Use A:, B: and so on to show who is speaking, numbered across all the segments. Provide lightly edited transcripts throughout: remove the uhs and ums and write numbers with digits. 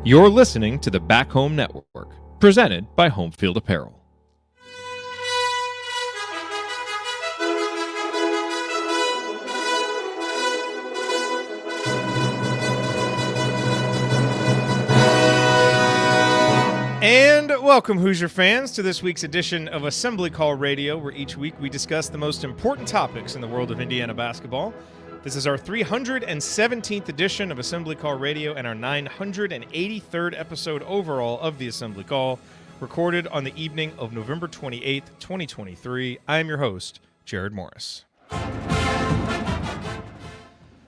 A: You're listening to the Back Home Network, presented by Home Field Apparel. And welcome, Hoosier fans, to this week's edition of Assembly Call Radio, where each week we discuss the most important topics in the world of Indiana basketball. This is our 317th edition of Assembly Call Radio and our 983rd episode overall of the Assembly Call, recorded on the evening of November 28th, 2023. I am your host, Jared Morris.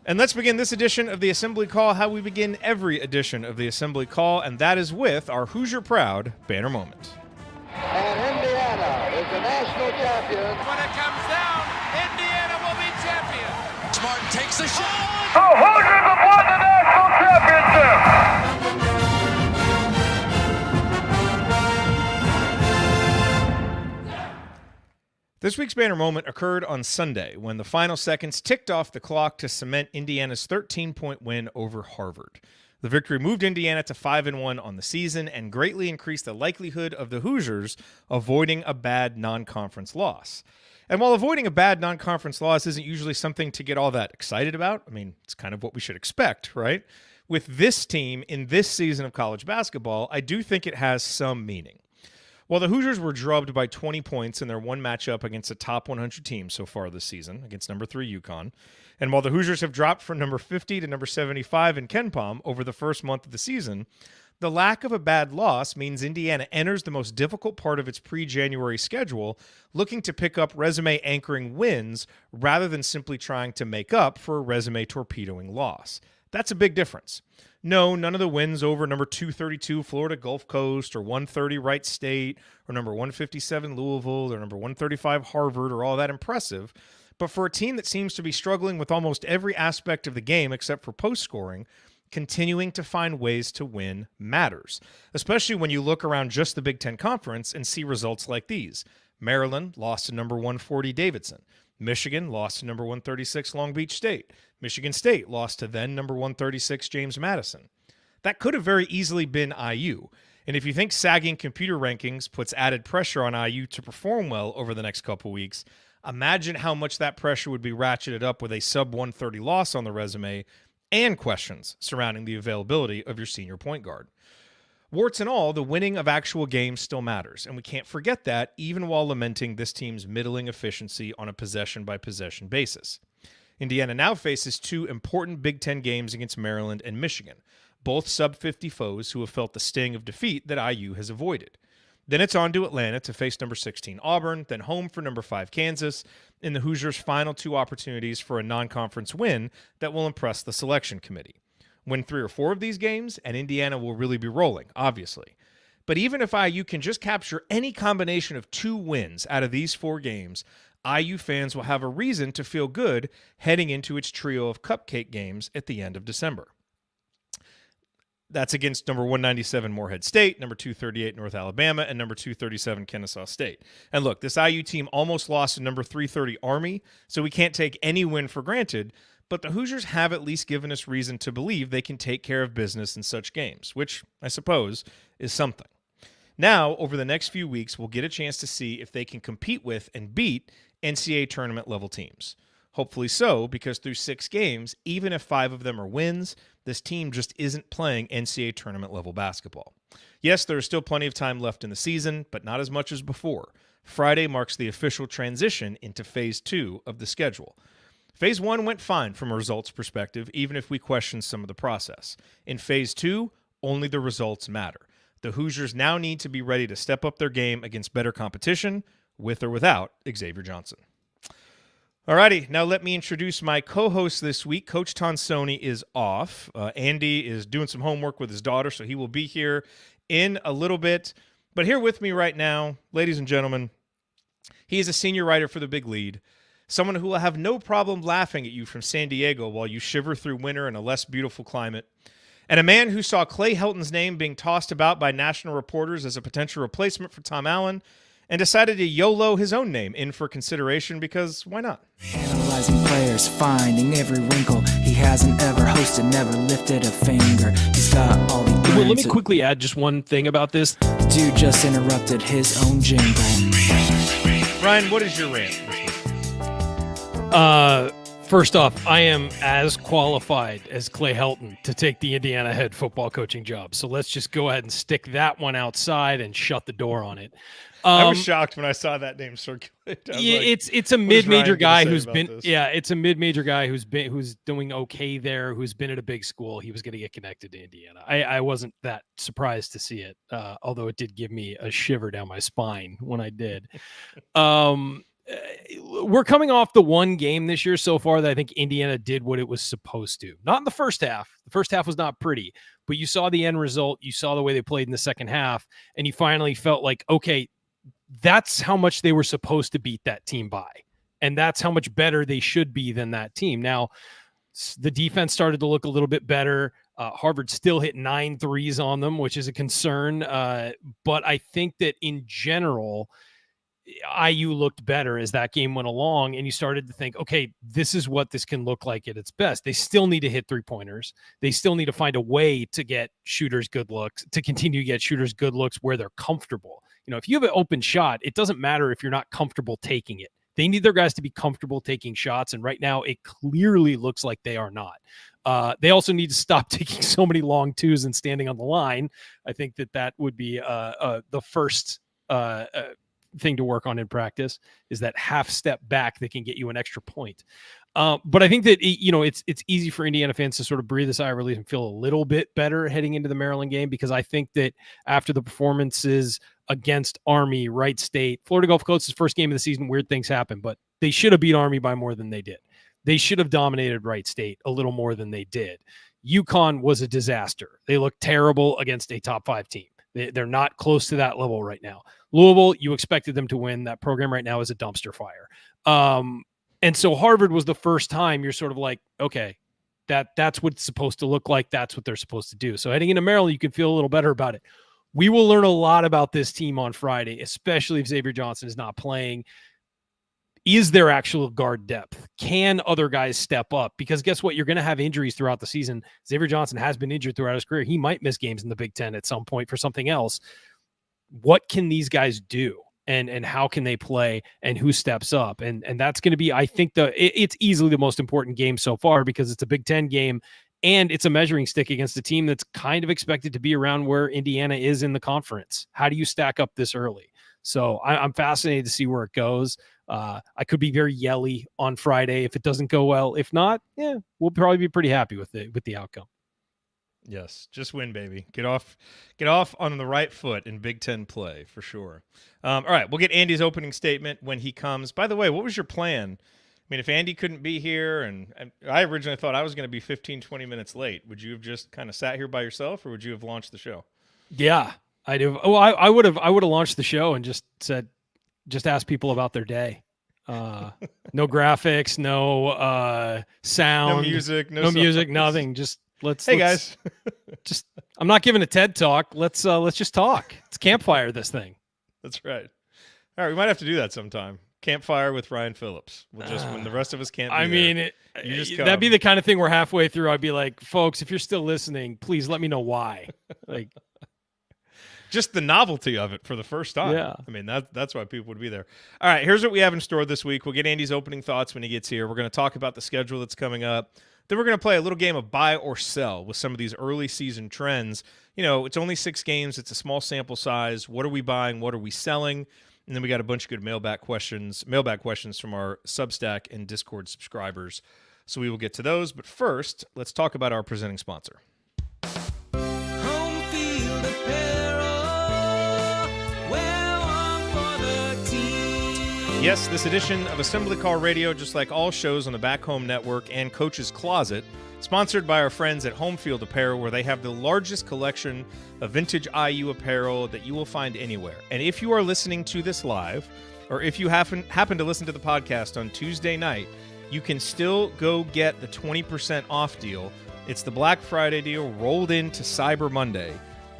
A: And let's begin this edition of the Assembly Call how we begin every edition of the Assembly Call, and that is with our Hoosier Proud banner moment.
B: And Indiana is the national champion.
C: When it comes down, Indiana will be champion.
D: Smart takes the shot.
B: The Hoosiers have won the national championship.
A: This week's banner moment occurred on Sunday when the final seconds ticked off the clock to cement Indiana's 13-point win over Harvard. The victory moved Indiana to 5-1 on the season and greatly increased the likelihood of the Hoosiers avoiding a bad non-conference loss. And while avoiding a bad non-conference loss isn't usually something to get all that excited about, I mean, it's kind of what we should expect, right? With this team in this season of college basketball, I do think it has some meaning. While the Hoosiers were drubbed by 20 points in their one matchup against a top 100 team so far this season, against number 3 UConn, and while the Hoosiers have dropped from number 50 to number 75 in KenPom over the first month of the season, the lack of a bad loss means Indiana enters the most difficult part of its pre-January schedule looking to pick up resume-anchoring wins rather than simply trying to make up for a resume-torpedoing loss. That's a big difference. No, none of the wins over number 232 Florida Gulf Coast or 130 Wright State or number 157 Louisville or number 135 Harvard are all that impressive. But for a team that seems to be struggling with almost every aspect of the game except for post-scoring, continuing to find ways to win matters, especially when you look around just the Big Ten Conference and see results like these. Maryland lost to number 140 Davidson. Michigan lost to number 136 Long Beach State. Michigan State lost to then number 136 James Madison. That could have very easily been IU. And if you think sagging computer rankings puts added pressure on IU to perform well over the next couple weeks, imagine how much that pressure would be ratcheted up with a sub-130 loss on the resume and questions surrounding the availability of your senior point guard. Warts and all, the winning of actual games still matters, and we can't forget that even while lamenting this team's middling efficiency on a possession-by-possession basis. Indiana now faces 2 important Big Ten games against Maryland and Michigan, both sub-50 foes who have felt the sting of defeat that IU has avoided. Then it's on to Atlanta to face number 16 Auburn, then home for number 5 Kansas, in the Hoosiers' final 2 opportunities for a non-conference win that will impress the selection committee. Win 3 or 4 of these games, and Indiana will really be rolling, obviously. But even if IU can just capture any combination of 2 wins out of these 4 games, IU fans will have a reason to feel good heading into its trio of cupcake games at the end of December. That's against number 197 Morehead State, number 238 North Alabama, and number 237 Kennesaw State. And look, this IU team almost lost to number 330 Army, so we can't take any win for granted, but the Hoosiers have at least given us reason to believe they can take care of business in such games, which, I suppose, is something. Now, over the next few weeks, we'll get a chance to see if they can compete with and beat NCAA tournament-level teams. Hopefully so, because through 6 games, even if 5 of them are wins, this team just isn't playing NCAA tournament-level basketball. Yes, there is still plenty of time left in the season, but not as much as before. Friday marks the official transition into Phase 2 of the schedule. Phase 1 went fine from a results perspective, even if we questioned some of the process. In Phase 2, only the results matter. The Hoosiers now need to be ready to step up their game against better competition, with or without Xavier Johnson. Alrighty, now let me introduce my co-host this week. Coach Tonsoni is off. Andy is doing some homework with his daughter, so he will be here in a little bit. But here with me right now, ladies and gentlemen, he is a senior writer for the Big Lead, someone who will have no problem laughing at you from San Diego while you shiver through winter in a less beautiful climate, and a man who saw Clay Helton's name being tossed about by national reporters as a potential replacement for Tom Allen, and decided to YOLO his own name in for consideration because why not?
D: Analyzing players, finding every wrinkle. He hasn't ever hosted, never lifted a finger. He's got all the
E: Well, let me quickly add just one thing about this.
D: Dude just interrupted his own jingle.
A: Ryan, what is your rant this week?
E: First off, I am as qualified as Clay Helton to take the Indiana head football coaching job. So let's just go ahead and stick that one outside and shut the door on it.
A: I was shocked when I saw that name circulate.
E: Yeah,
A: like,
E: it's a mid-major guy who's been
A: this?
E: it's a mid-major guy who's doing okay there, who's been at a big school. He was going to get connected to Indiana. I wasn't that surprised to see it, although it did give me a shiver down my spine when I did. We're coming off the one game this year so far that I think Indiana did what it was supposed to. Not in the first half. The first half was not pretty, but you saw the end result. You saw the way they played in the second half, and you finally felt like, okay, that's how much they were supposed to beat that team by. And that's how much better they should be than that team. Now, the defense started to look a little bit better. Harvard still hit 9 threes on them, which is a concern. But I think that in general, IU looked better as that game went along, and you started to think, okay, this is what this can look like at its best. They still need to hit 3-pointers. They still need to find a way to get shooters good looks, to continue to get shooters good looks where they're comfortable. You know, if you have an open shot, it doesn't matter if you're not comfortable taking it. They need their guys to be comfortable taking shots, and right now it clearly looks like they are not. They also need to stop taking so many long twos and standing on the line. I think that would be the first thing to work on in practice, is that half step back that can get you an extra point. But I think that, it's easy for Indiana fans to sort of breathe a sigh of relief and feel a little bit better heading into the Maryland game, because I think that after the performances against Army, Wright State, Florida Gulf Coast's first game of the season, weird things happen, but they should have beat Army by more than they did. They should have dominated Wright State a little more than they did. UConn was a disaster. They looked terrible against a top 5 team. They're not close to that level right now. Louisville, you expected them to win. That program right now is a dumpster fire. And so Harvard was the first time you're sort of like, okay, that's what it's supposed to look like. That's what they're supposed to do. So heading into Maryland, you can feel a little better about it. We will learn a lot about this team on Friday, especially if Xavier Johnson is not playing. Is there actual guard depth? Can other guys step up? Because guess what? You're going to have injuries throughout the season. Xavier Johnson has been injured throughout his career. He might miss games in the Big Ten at some point for something else. What can these guys do? And how can they play, and who steps up? And that's going to be, I think, it's easily the most important game so far, because it's a Big Ten game and it's a measuring stick against a team that's kind of expected to be around where Indiana is in the conference. How do you stack up this early? So I'm fascinated to see where it goes. I could be very yelly on Friday if it doesn't go well. If not, we'll probably be pretty happy with the outcome.
A: Yes, just win, baby. Get off on the right foot in Big Ten play for sure. All right, we'll get Andy's opening statement when he comes. By the way, what was your plan? I mean, if Andy couldn't be here, and I originally thought I was going to be 15, 20 minutes late, would you have just kind of sat here by yourself, or would you have launched the show?
E: Yeah, I do. Oh, I would have launched the show and just asked people about their day. No graphics, no sound,
A: no music,
E: nothing.
A: Hey guys,
E: I'm not giving a TED talk. Let's just talk. Let's campfire this thing.
A: That's right. All right, we might have to do that sometime. Campfire with Ryan Phillips. We'll just, when the rest of us can't
E: that'd be the kind of thing where halfway through I'd be like, folks, if you're still listening, please let me know why. Like,
A: just the novelty of it for the first time.
E: Yeah.
A: I mean, that's why people would be there. All right, here's what we have in store this week. We'll get Andy's opening thoughts when he gets here. We're going to talk about the schedule that's coming up. Then we're going to play a little game of buy or sell with some of these early season trends. You know, it's only 6 games. It's a small sample size. What are we buying? What are we selling? And then we got a bunch of good mailbag questions from our Substack and Discord subscribers. So we will get to those. But first, let's talk about our presenting sponsor.
D: Home field apparel, wear one for the team.
A: Yes, this edition of Assembly Call Radio, just like all shows on the Back Home Network and Coach's Closet, sponsored by our friends at Home Field Apparel, where they have the largest collection of vintage IU apparel that you will find anywhere. And if you are listening to this live, or if you happen to listen to the podcast on Tuesday night, you can still go get the 20% off deal. It's the Black Friday deal rolled into Cyber Monday.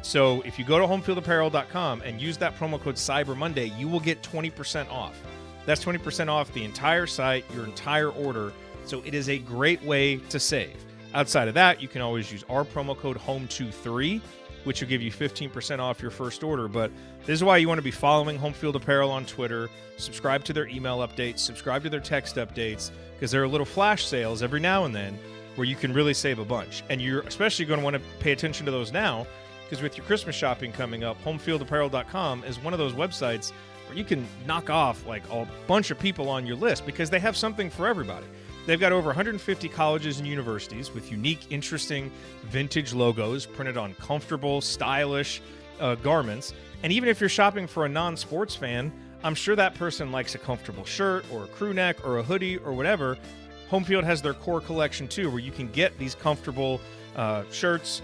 A: So if you go to homefieldapparel.com and use that promo code Cyber Monday, you will get 20% off. That's 20% off the entire site, your entire order. So it is a great way to save. Outside of that, you can always use our promo code HOME23, which will give you 15% off your first order. But this is why you want to be following Home Field Apparel on Twitter, subscribe to their email updates, subscribe to their text updates, because there are little flash sales every now and then where you can really save a bunch. And you're especially going to want to pay attention to those now, because with your Christmas shopping coming up, homefieldapparel.com is one of those websites where you can knock off like a bunch of people on your list because they have something for everybody. They've got over 150 colleges and universities with unique, interesting vintage logos printed on comfortable, stylish garments. And even if you're shopping for a non-sports fan, I'm sure that person likes a comfortable shirt or a crew neck or a hoodie or whatever. Homefield has their core collection too, where you can get these comfortable shirts,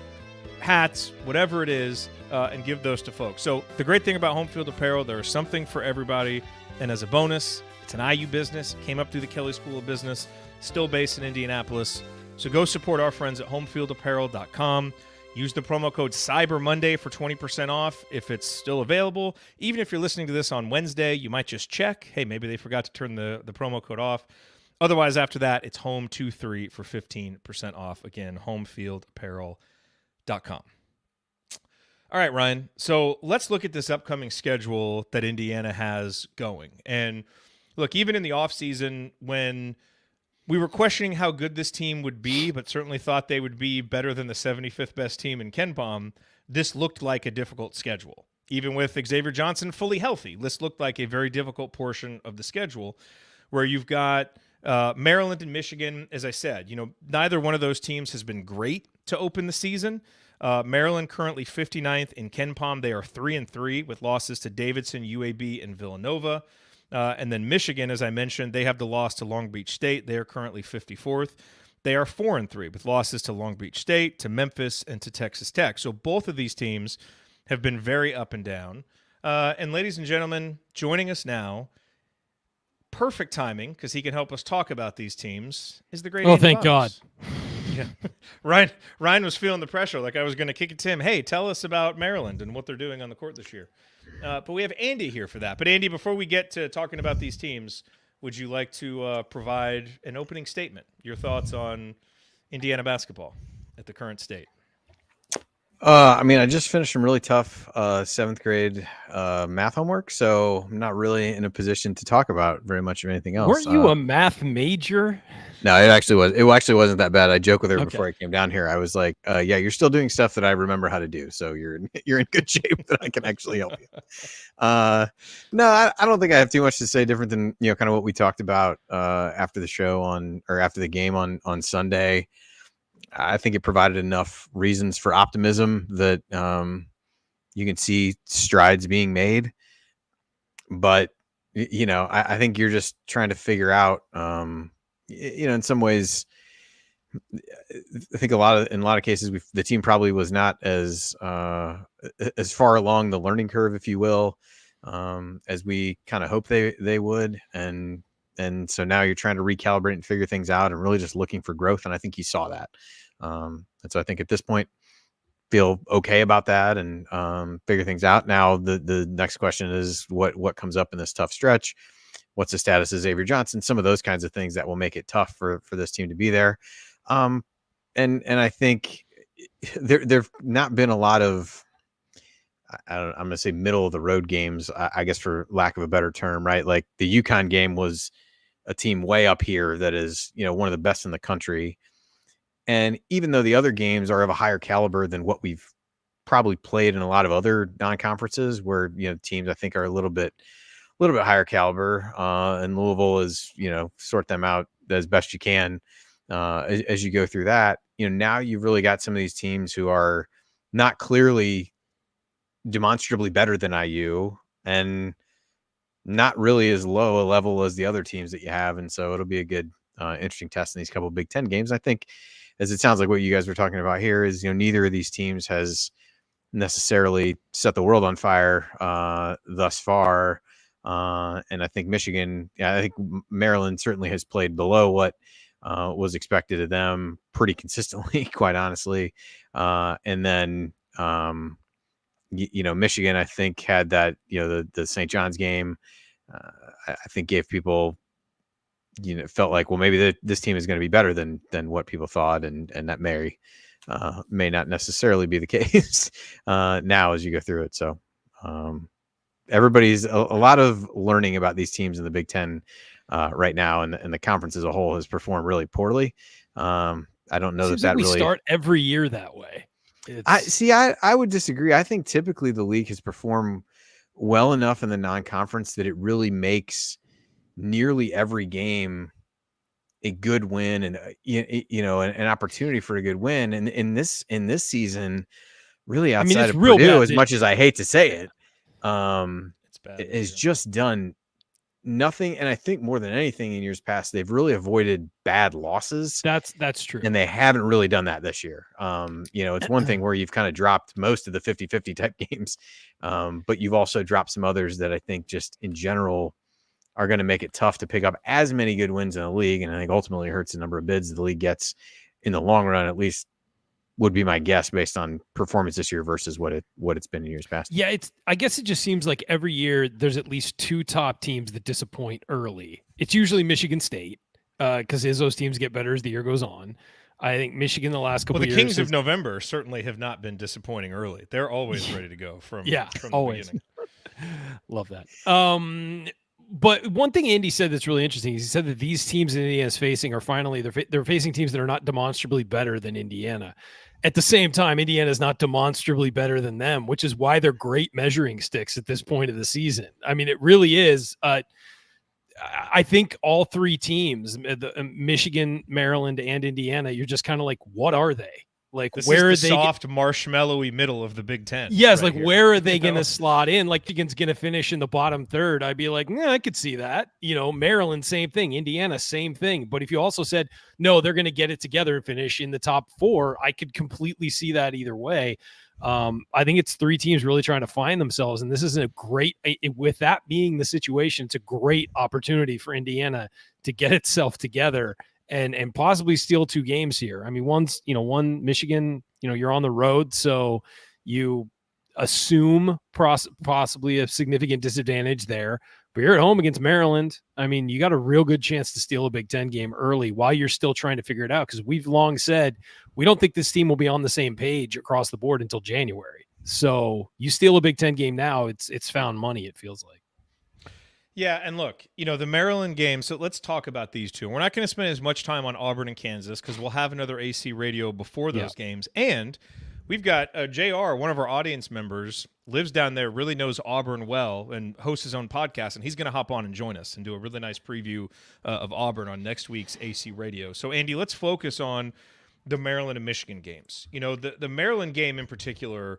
A: hats, whatever it is, and give those to folks. So the great thing about Homefield Apparel, there's something for everybody. And as a bonus, it's an IU business, came up through the Kelly School of Business, still based in Indianapolis. So go support our friends at homefieldapparel.com. Use the promo code Cyber Monday for 20% off if it's still available. Even if you're listening to this on Wednesday, you might just check. Hey, maybe they forgot to turn the promo code off. Otherwise, after that, it's HOME23 for 15% off. Again, homefieldapparel.com. All right, Ryan. So let's look at this upcoming schedule that Indiana has going. And look, even in the offseason, when we were questioning how good this team would be, but certainly thought they would be better than the 75th best team in KenPom, this looked like a difficult schedule. Even with Xavier Johnson fully healthy, this looked like a very difficult portion of the schedule where you've got Maryland and Michigan. As I said, neither one of those teams has been great to open the season. Maryland currently 59th in KenPom. They are 3-3 with losses to Davidson, UAB, and Villanova. And then Michigan, as I mentioned, they have the loss to Long Beach State. They are currently 54th. They are 4-3 with losses to Long Beach State, to Memphis, and to Texas Tech. So both of these teams have been very up and down. And ladies and gentlemen, joining us now, perfect timing because he can help us talk about these teams, is the great Andy
E: thank
A: Bucks.
E: God.
A: Yeah. Ryan was feeling the pressure, like I was going to kick it to him. Hey, tell us about Maryland and what they're doing on the court this year. But we have Andy here for that. But Andy, before we get to talking about these teams, would you like to provide an opening statement, your thoughts on Indiana basketball at the current state?
F: I just finished some really tough 7th grade math homework, so I'm not really in a position to talk about very much of anything else.
E: Weren't you a math major?
F: No, it actually wasn't that bad. I joked with her before I came down here. I was like, yeah, you're still doing stuff that I remember how to do, so you're in good shape that I can actually help you. No, I don't think I have too much to say different than kind of what we talked about after the show after the game on Sunday. I think it provided enough reasons for optimism that you can see strides being made. But, I think you're just trying to figure out, in some ways, I think in a lot of cases, the team probably was not as far along the learning curve, if you will, as we kind of hope they would. And so now you're trying to recalibrate and figure things out and really just looking for growth. And I think you saw that. And so I think at this point, feel okay about that and figure things out. Now, the next question is what comes up in this tough stretch? What's the status of Xavier Johnson? Some of those kinds of things that will make it tough for this team to be there. And I think there've not been a lot of, I'm going to say middle of the road games, I guess for lack of a better term, right? Like the UConn game was a team way up here that is, one of the best in the country. And even though the other games are of a higher caliber than what we've probably played in a lot of other non-conferences where, teams I think are a little bit higher caliber, and Louisville is, sort them out as best you can as you go through that. Now you've really got some of these teams who are not clearly demonstrably better than IU and not really as low a level as the other teams that you have. And so it'll be a good, interesting test in these couple of Big Ten games. I think, as it sounds like what you guys were talking about here is, neither of these teams has necessarily set the world on fire thus far. And I think I think Maryland certainly has played below what was expected of them pretty consistently, quite honestly. And then Michigan, I think, had that, the St. John's game. I think gave people, felt like, well, maybe this team is going to be better than what people thought, and that may not necessarily be the case now as you go through it. So everybody's a lot of learning about these teams in the Big Ten right now, and the conference as a whole has performed really poorly. I don't know
E: Seems
F: that
E: like we
F: really
E: start every year that way.
F: I would disagree. I think typically the league has performed well enough in the non-conference that it really makes nearly every game a good win, and an opportunity for a good win. And in this season, really outside
E: it's
F: of
E: real
F: Purdue,
E: bad
F: as much as I hate to say it,
A: It's bad.
F: it has just done nothing. And I think more than anything in years past, they've really avoided bad losses.
E: That's true.
F: And they haven't really done that this year. It's one thing where you've kind of dropped most of the 50-50 type games, but you've also dropped some others that I think just in general are going to make it tough to pick up as many good wins in the league. And I think ultimately hurts the number of bids the league gets in the long run, at least would be my guess based on performance this year versus what it's been in years past.
E: Yeah, I guess it just seems like every year there's at least two top teams that disappoint early. It's usually Michigan State, because Izzo's teams get better as the year goes on. I think Michigan the last couple
A: the
E: of years.
A: Kings of November certainly have not been disappointing early. They're always ready to go from the
E: always.
A: beginning.
E: Love that. But one thing Andy said that's really interesting is he said that these teams that Indiana's facing are finally they're facing teams that are not demonstrably better than Indiana. At the same time, Indiana is not demonstrably better than them, which is why they're great measuring sticks at this point of the season. I mean, it really is. I think all three teams, Michigan, Maryland, and Indiana, you're just kind of like, what are they? Like,
A: this
E: where
A: is the
E: are they?
A: Soft, marshmallowy middle of the Big Ten.
E: Yes,
A: right
E: like where are they going to slot in? Like Michigan's going to finish in the bottom third. I'd be like, I could see that. Maryland, same thing. Indiana, same thing. But if you also said, no, they're going to get it together and finish in the top four, I could completely see that either way. I think it's three teams really trying to find themselves. And this is with that being the situation, it's a great opportunity for Indiana to get itself together and possibly steal two games here. I mean, one Michigan, you're on the road, so you assume possibly a significant disadvantage there. But you're at home against Maryland. I mean, you got a real good chance to steal a Big Ten game early while you're still trying to figure it out, because we've long said we don't think this team will be on the same page across the board until January. So you steal a Big Ten game now, it's found money, it feels like.
A: Yeah, and look, the Maryland game, so let's talk about these two. We're not going to spend as much time on Auburn and Kansas because we'll have another AC radio before those games. And we've got JR, one of our audience members, lives down there, really knows Auburn well, and hosts his own podcast, and he's going to hop on and join us and do a really nice preview of Auburn on next week's AC radio. So, Andy, let's focus on the Maryland and Michigan games. The Maryland game in particular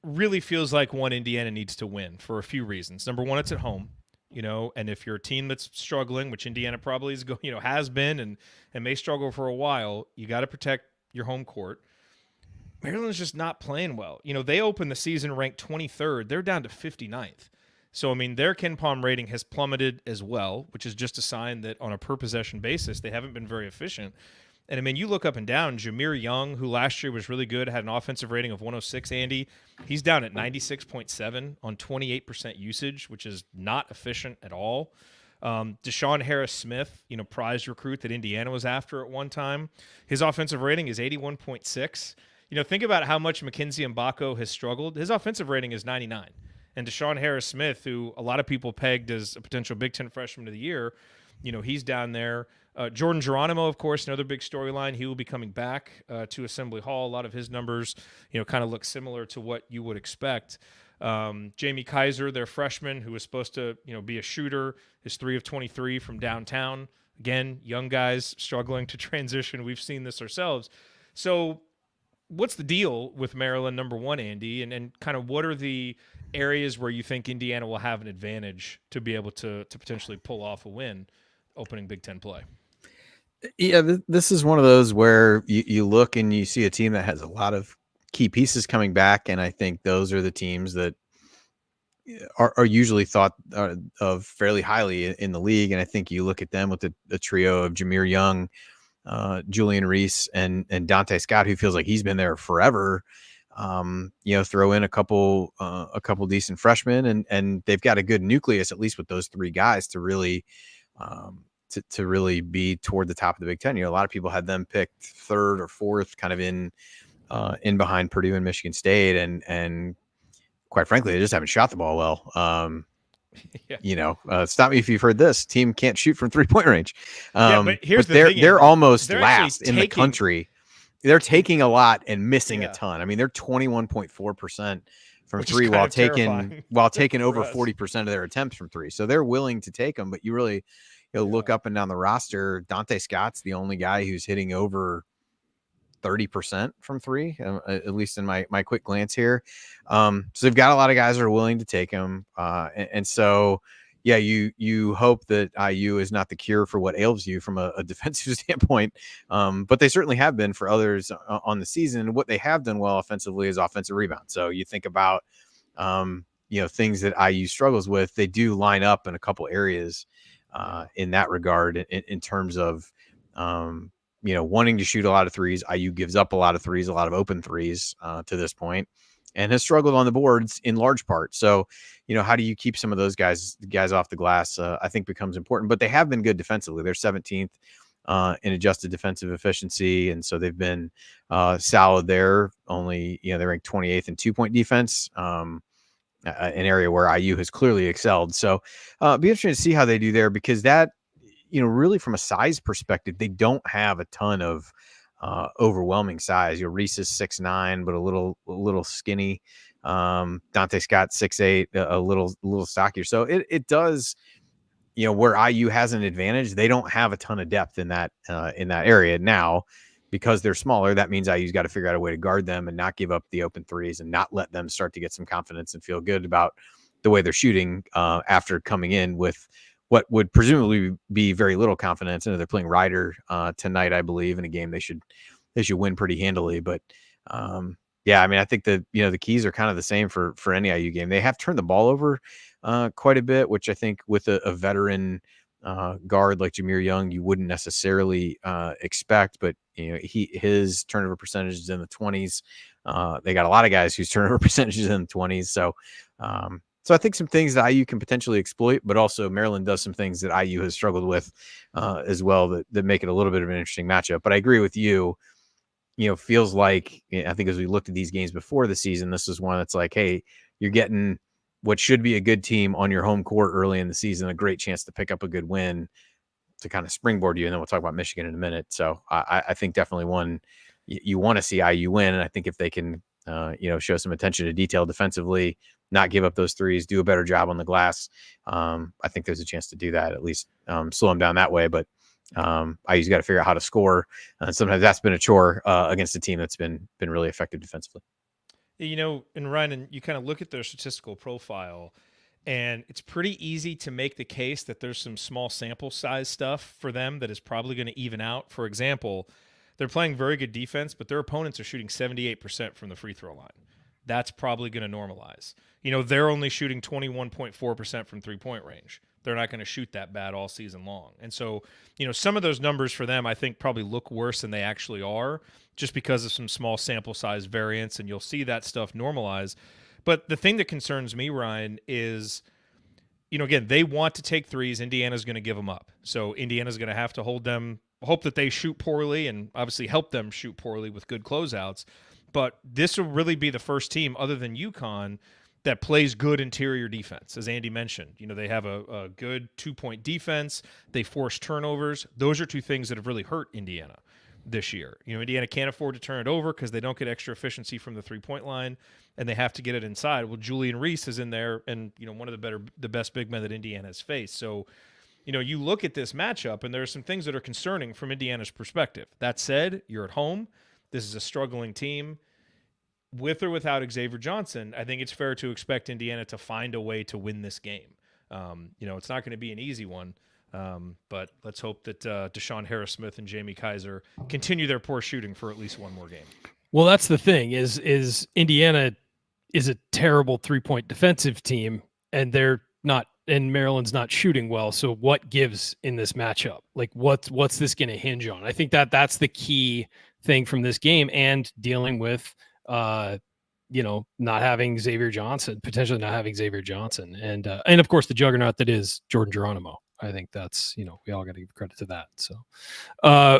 A: really feels like one Indiana needs to win for a few reasons. Number one, it's at home. And if you're a team that's struggling, which Indiana probably is, has been and may struggle for a while, you got to protect your home court. Maryland's just not playing well. They opened the season ranked 23rd. They're down to 59th. So, I mean, their KenPom rating has plummeted as well, which is just a sign that on a per-possession basis, they haven't been very efficient. And, I mean, you look up and down, Jameer Young, who last year was really good, had an offensive rating of 106, Andy. He's down at 96.7 on 28% usage, which is not efficient at all. Deshaun Harris-Smith, prized recruit that Indiana was after at one time. His offensive rating is 81.6. Think about how much Mackenzie Mbako has struggled. His offensive rating is 99. And Deshaun Harris-Smith, who a lot of people pegged as a potential Big Ten freshman of the year, he's down there. Jordan Geronimo, of course, another big storyline. He will be coming back to Assembly Hall. A lot of his numbers, kind of look similar to what you would expect. Jamie Kaiser, their freshman, who was supposed to, be a shooter, is 3 of 23 from downtown. Again, young guys struggling to transition. We've seen this ourselves. So what's the deal with Maryland, number one, Andy? And kind of what are the areas where you think Indiana will have an advantage to be able to potentially pull off a win opening Big Ten play?
F: Yeah, this is one of those where you look and you see a team that has a lot of key pieces coming back, and I think those are the teams that are usually thought of fairly highly in the league. And I think you look at them with the trio of Jameer Young, Julian Reese, and Dante Scott, who feels like he's been there forever. throw in a couple decent freshmen, and they've got a good nucleus, at least with those three guys, to really to really be toward the top of the Big Ten. A lot of people had them picked third or fourth, kind of in behind Purdue and Michigan State, and quite frankly, they just haven't shot the ball well. Stop me if you've heard this. Team can't shoot from 3-point range.
A: But here's the thing:
F: they're almost
A: they're
F: last in the country. They're taking a lot and missing a ton. I mean, they're 21.4% from three while taking over 40% of their attempts from three. So they're willing to take them, but you really look up and down the roster. Dante Scott's the only guy who's hitting over 30% from three, at least in my quick glance here. So they've got a lot of guys that are willing to take him. And so, yeah, you hope that IU is not the cure for what ails you from a defensive standpoint. But they certainly have been for others on the season. And what they have done well offensively is offensive rebound. So you think about, things that IU struggles with, they do line up in a couple areas in that regard in terms of, wanting to shoot a lot of threes. IU gives up a lot of threes, a lot of open threes to this point, and has struggled on the boards in large part. So, how do you keep some of those guys off the glass? I think becomes important, but they have been good defensively. They're 17th in adjusted defensive efficiency. And so they've been solid there. Only, they ranked 28th in 2-point defense, an area where IU has clearly excelled. So be interesting to see how they do there, because that, really from a size perspective, they don't have a ton of overwhelming size. Reese is 6'9", but a little skinny. Dante Scott 6'8", a little stockier. So it does, where IU has an advantage, they don't have a ton of depth in that area. Now, because they're smaller, that means IU's got to figure out a way to guard them and not give up the open threes and not let them start to get some confidence and feel good about the way they're shooting after coming in with what would presumably be very little confidence. And they're playing Ryder tonight, I believe, in a game they should win pretty handily. But I mean, I think that the keys are kind of the same for any IU game. They have turned the ball over quite a bit, which I think with a veteran guard like Jameer Young, you wouldn't necessarily expect. But his turnover percentage is in the 20s. They got a lot of guys whose turnover percentage is in the 20s. So I think some things that IU can potentially exploit, but also Maryland does some things that IU has struggled with as well that make it a little bit of an interesting matchup. But I agree with you. Feels like, I think as we looked at these games before the season, this is one that's like, hey, you're getting what should be a good team on your home court early in the season, a great chance to pick up a good win to kind of springboard you. And then we'll talk about Michigan in a minute. So I think definitely one you want to see IU win. And I think if they can, show some attention to detail defensively, not give up those threes, do a better job on the glass, I think there's a chance to do that, at least slow them down that way. But IU's got to figure out how to score. Sometimes that's been a chore against a team that's been really effective defensively.
A: And Ryan, you kind of look at their statistical profile, and it's pretty easy to make the case that there's some small sample size stuff for them that is probably going to even out. For example, they're playing very good defense, but their opponents are shooting 78% from the free throw line. That's probably going to normalize. They're only shooting 21.4% from 3-point range. They're not going to shoot that bad all season long. And so, some of those numbers for them, I think, probably look worse than they actually are just because of some small sample size variance, and you'll see that stuff normalize. But the thing that concerns me, Ryan, is, again, they want to take threes. Indiana's going to give them up. So Indiana's going to have to hold them, hope that they shoot poorly, and obviously help them shoot poorly with good closeouts. But this will really be the first team other than UConn that plays good interior defense. As Andy mentioned, they have a good 2-point defense. They force turnovers. Those are two things that have really hurt Indiana this year. Indiana can't afford to turn it over because they don't get extra efficiency from the 3-point line, and they have to get it inside. Well, Julian Reese is in there, and one of the best big men that Indiana has faced. So, you look at this matchup, and there are some things that are concerning from Indiana's perspective. That said, you're at home. This is a struggling team. With or without Xavier Johnson, I think it's fair to expect Indiana to find a way to win this game. It's not going to be an easy one, but let's hope that Deshaun Harris-Smith and Jamie Kaiser continue their poor shooting for at least one more game.
E: Well, that's the thing is Indiana is a terrible 3-point defensive team, and they're not, and Maryland's not shooting well. So what gives in this matchup? Like what's this going to hinge on? I think that's the key thing from this game, and dealing with not having potentially not having Xavier Johnson, and of course the juggernaut that is Jordan Geronimo. I think that's, we all got to give credit to that. So,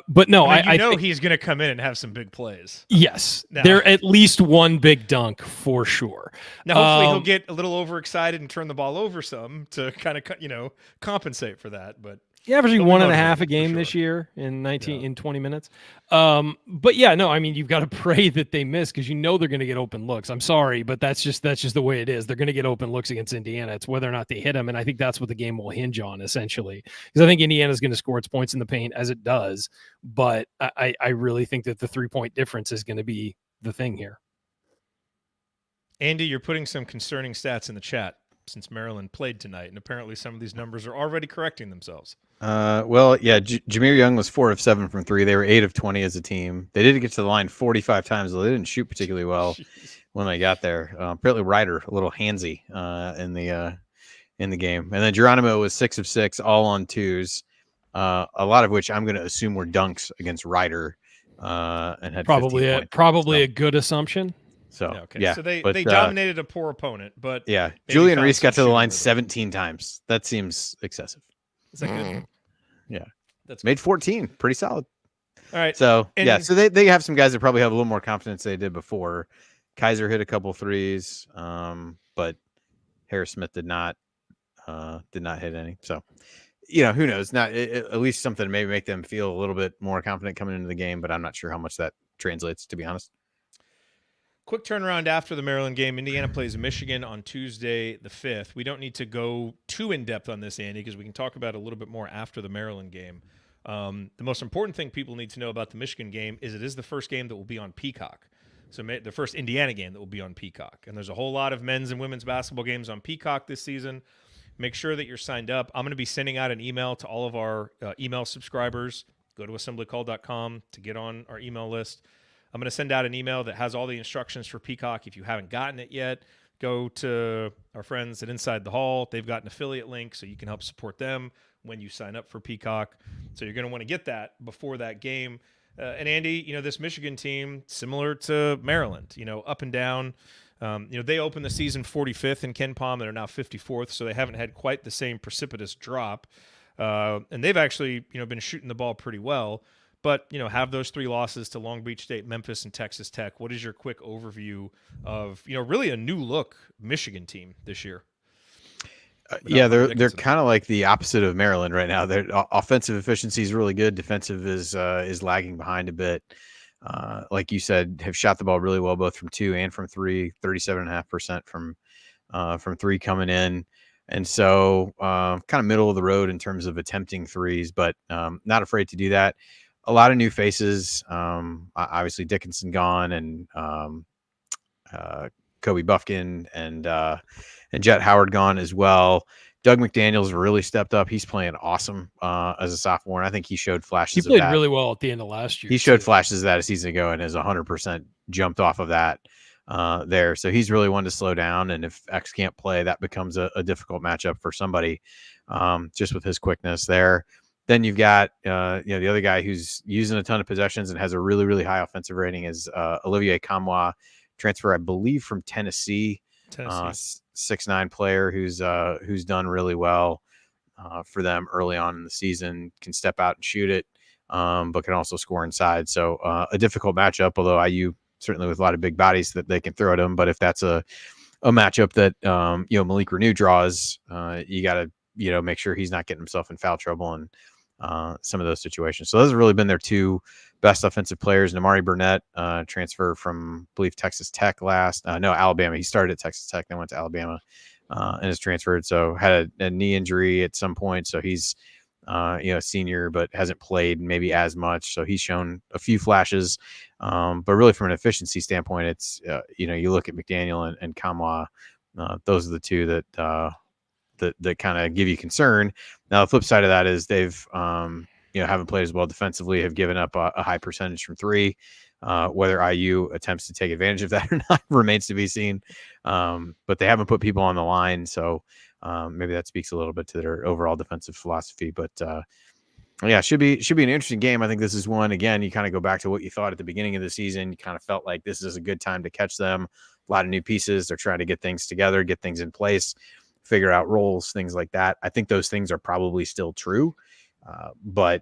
E: but no,
A: I
E: think
A: he's going to come in and have some big plays.
E: Yes,
A: Now,
E: there at least one big dunk for sure.
A: Now, hopefully he'll get a little overexcited and turn the ball over some to kind of, compensate for that. But
E: yeah, averaging 1.5 a game
A: sure.
E: this year in 20 minutes. But yeah, no, I mean, you've got to pray that they miss because they're going to get open looks. I'm sorry, but that's just the way it is. They're going to get open looks against Indiana. It's whether or not they hit them, and I think that's what the game will hinge on essentially. Because I think Indiana's going to score its points in the paint as it does, but I really think that the 3-point difference is going to be the thing here.
A: Andy, you're putting some concerning stats in the chat since Maryland played tonight, and apparently some of these numbers are already correcting themselves.
F: Well, yeah, Jameer Young was 4 of 7 from 3. They were 8 of 20 as a team. They did get to the line 45 times, though they didn't shoot particularly well when they got there. Apparently, Ryder a little handsy in the game, and then Geronimo was 6 of 6, all on twos. A lot of which I'm going to assume were dunks against Ryder, and had
E: probably a good assumption.
F: So
A: okay.
F: Yeah,
A: so they dominated a poor opponent, but
F: yeah, Julian Reese got to the line 17 times. That seems excessive.
A: Is that good?
F: Yeah,
A: that's
F: made 14, pretty solid.
A: All right.
F: So so they have some guys that probably have a little more confidence than they did before. Kaiser hit a couple threes, but Harris Smith did not hit any. So who knows? Not at least something to maybe make them feel a little bit more confident coming into the game, but I'm not sure how much that translates, to be honest.
A: Quick turnaround after the Maryland game. Indiana plays Michigan on Tuesday the 5th. We don't need to go too in-depth on this, Andy, because we can talk about it a little bit more after the Maryland game. The most important thing people need to know about the Michigan game is it is the first game that will be on Peacock. So the first Indiana game that will be on Peacock. And there's a whole lot of men's and women's basketball games on Peacock this season. Make sure that you're signed up. I'm going to be sending out an email to all of our email subscribers. Go to assemblycall.com to get on our email list. I'm going to send out an email that has all the instructions for Peacock. If you haven't gotten it yet, go to our friends at Inside the Hall. They've got an affiliate link, so you can help support them when you sign up for Peacock. So you're going to want to get that before that game. And Andy, this Michigan team, similar to Maryland, up and down. They opened the season 45th in KenPom. They're now 54th, so they haven't had quite the same precipitous drop. And they've actually, been shooting the ball pretty well. But, have those 3 losses to Long Beach State, Memphis, and Texas Tech. What is your quick overview of, really a new look Michigan team this year?
F: Yeah, they're kind of like the opposite of Maryland right now. Their offensive efficiency is really good. Defensive is lagging behind a bit. Like you said, have shot the ball really well, both from 2 and from 3, 37.5% from 3 coming in. And so kind of middle of the road in terms of attempting threes, but not afraid to do that. A lot of new faces. Obviously Dickinson gone, and Kobe Buffkin and Jet Howard gone as well. Doug McDaniels really stepped up. He's playing awesome as a sophomore, and I think he showed flashes.
E: He played really well at the end of last year.
F: He showed flashes of that a season ago, and has 100% jumped off of that there. So he's really one to slow down. And if X can't play, that becomes a difficult matchup for somebody, just with his quickness there. Then you've got, the other guy who's using a ton of possessions and has a really, really high offensive rating is Olivier Kamwa, transfer, I believe, from Tennessee. 6'9" player who's done really well for them early on in the season, can step out and shoot it, but can also score inside. So a difficult matchup, although IU certainly with a lot of big bodies that they can throw at him. But if that's a matchup that, Malik Renew draws, you got to, make sure he's not getting himself in foul trouble and some of those situations. So those have really been their 2 best offensive players. Namari Burnett, transfer from, I believe, Texas Tech Alabama. He started at Texas Tech, then went to Alabama and has transferred. So had a knee injury at some point. So he's, a senior, but hasn't played maybe as much. So he's shown a few flashes. But really from an efficiency standpoint, it's, you look at McDaniel and Kamwa, those are the 2 that kind of give you concern. Now, the flip side of that is they've, haven't played as well defensively, have given up a high percentage from 3. Whether IU attempts to take advantage of that or not remains to be seen. But they haven't put people on the line. So maybe that speaks a little bit to their overall defensive philosophy. But Yeah, should be an interesting game. I think this is one, again, you kind of go back to what you thought at the beginning of the season. You kind of felt like this is a good time to catch them. A lot of new pieces. They're trying to get things together, get things in place, figure out roles, things like that. I think those things are probably still true, but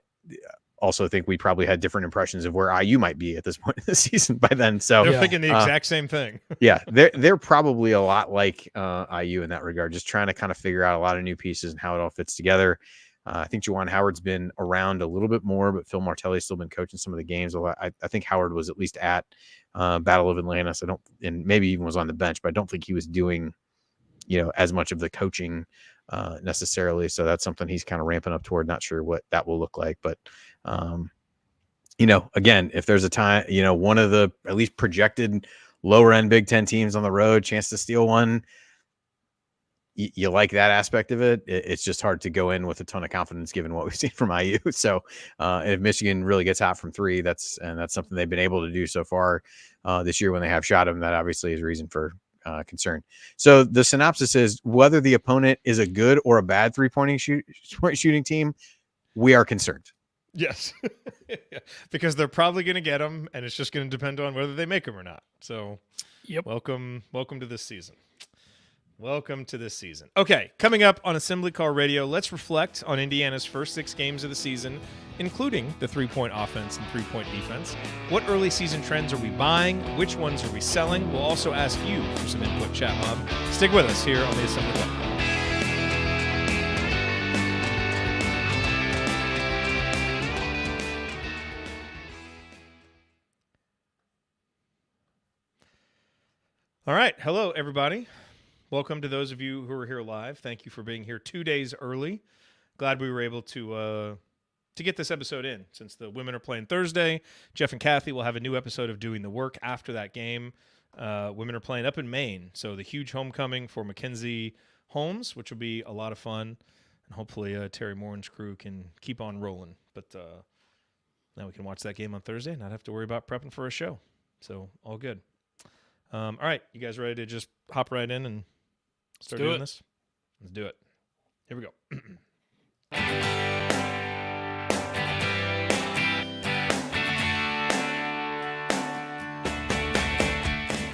F: also think we probably had different impressions of where IU might be at this point in the season by then. So
A: they're thinking the exact same thing.
F: Yeah, they're probably a lot like IU in that regard, just trying to kind of figure out a lot of new pieces and how it all fits together. I think Juwan Howard's been around a little bit more, but Phil Martelli's still been coaching some of the games. I think Howard was at least at Battle of Atlantis. And maybe even was on the bench, but I don't think he was doing, as much of the coaching necessarily. So that's something he's kind of ramping up toward. Not sure what that will look like, but again, if there's a time, one of the at least projected lower end Big Ten teams on the road, chance to steal one. You like that aspect of it. It's just hard to go in with a ton of confidence given what we've seen from IU. So if Michigan really gets hot from three, that's something they've been able to do so far this year when they have shot them. That obviously is reason for concern. So the synopsis is whether the opponent is a good or a bad three-point shooting team, we are concerned.
A: Yes, because they're probably going to get them, and it's just going to depend on whether they make them or not. So,
E: yep.
A: Welcome to this season. Welcome to this season. Okay, coming up on Assembly Call Radio, let's reflect on Indiana's first 6 games of the season, including the three-point offense and three-point defense. What early season trends are we buying? Which ones are we selling? We'll also ask you for some input, chat mob. Stick with us here on the Assembly Call. All right, hello everybody. Welcome to those of you who are here live. Thank you for being here 2 days early. Glad we were able to get this episode in since the women are playing Thursday. Jeff and Kathy will have a new episode of Doing the Work after that game. Women are playing up in Maine, so the huge homecoming for Mackenzie Holmes, which will be a lot of fun. And hopefully Terry Morin's crew can keep on rolling. But now we can watch that game on Thursday and not have to worry about prepping for a show. So all good. All right, you guys ready to just hop right in and start doing this? Let's do it. Here we go.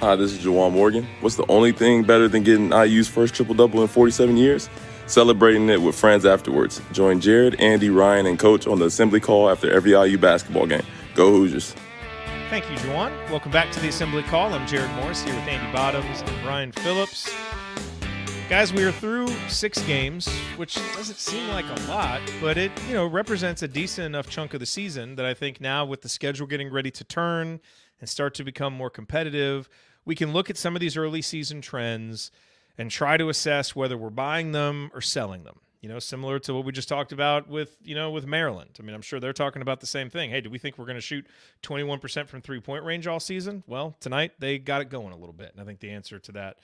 G: Hi, this is Jawan Morgan. What's the only thing better than getting IU's first triple-double in 47 years? Celebrating it with friends afterwards. Join Jared, Andy, Ryan, and Coach on the Assembly Call after every IU basketball game. Go Hoosiers.
A: Thank you, Juwan. Welcome back to the Assembly Call. I'm Jared Morris here with Andy Bottoms and Brian Phillips. Guys, we are through 6 games, which doesn't seem like a lot, but it, represents a decent enough chunk of the season that I think now with the schedule getting ready to turn and start to become more competitive, we can look at some of these early season trends and try to assess whether we're buying them or selling them. Similar to what we just talked about with Maryland. I mean, I'm sure they're talking about the same thing. Hey, do we think we're going to shoot 21% from three-point range all season? Well, tonight they got it going a little bit. And I think the answer to that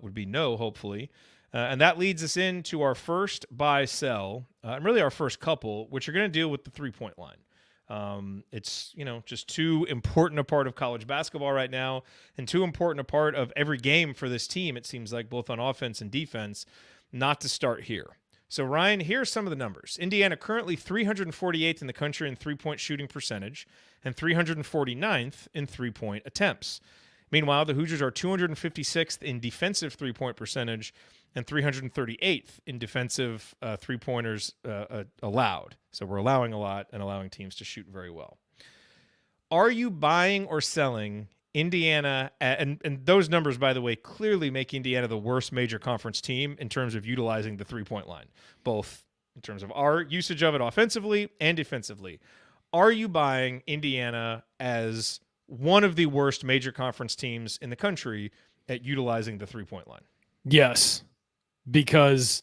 A: would be no, hopefully. And that leads us into our first buy-sell, and really our first couple, which are going to deal with the three-point line. It's, just too important a part of college basketball right now and too important a part of every game for this team, it seems like, both on offense and defense, not to start here. So, Ryan, here are some of the numbers. Indiana currently 348th in the country in three-point shooting percentage and 349th in three-point attempts. Meanwhile, the Hoosiers are 256th in defensive three-point percentage and 338th in defensive three-pointers allowed. So we're allowing a lot and allowing teams to shoot very well. Are you buying or selling Indiana, and those numbers, by the way, clearly make Indiana the worst major conference team in terms of utilizing the three-point line, both in terms of our usage of it offensively and defensively. Are you buying Indiana as one of the worst major conference teams in the country at utilizing the three-point line?
E: Yes, because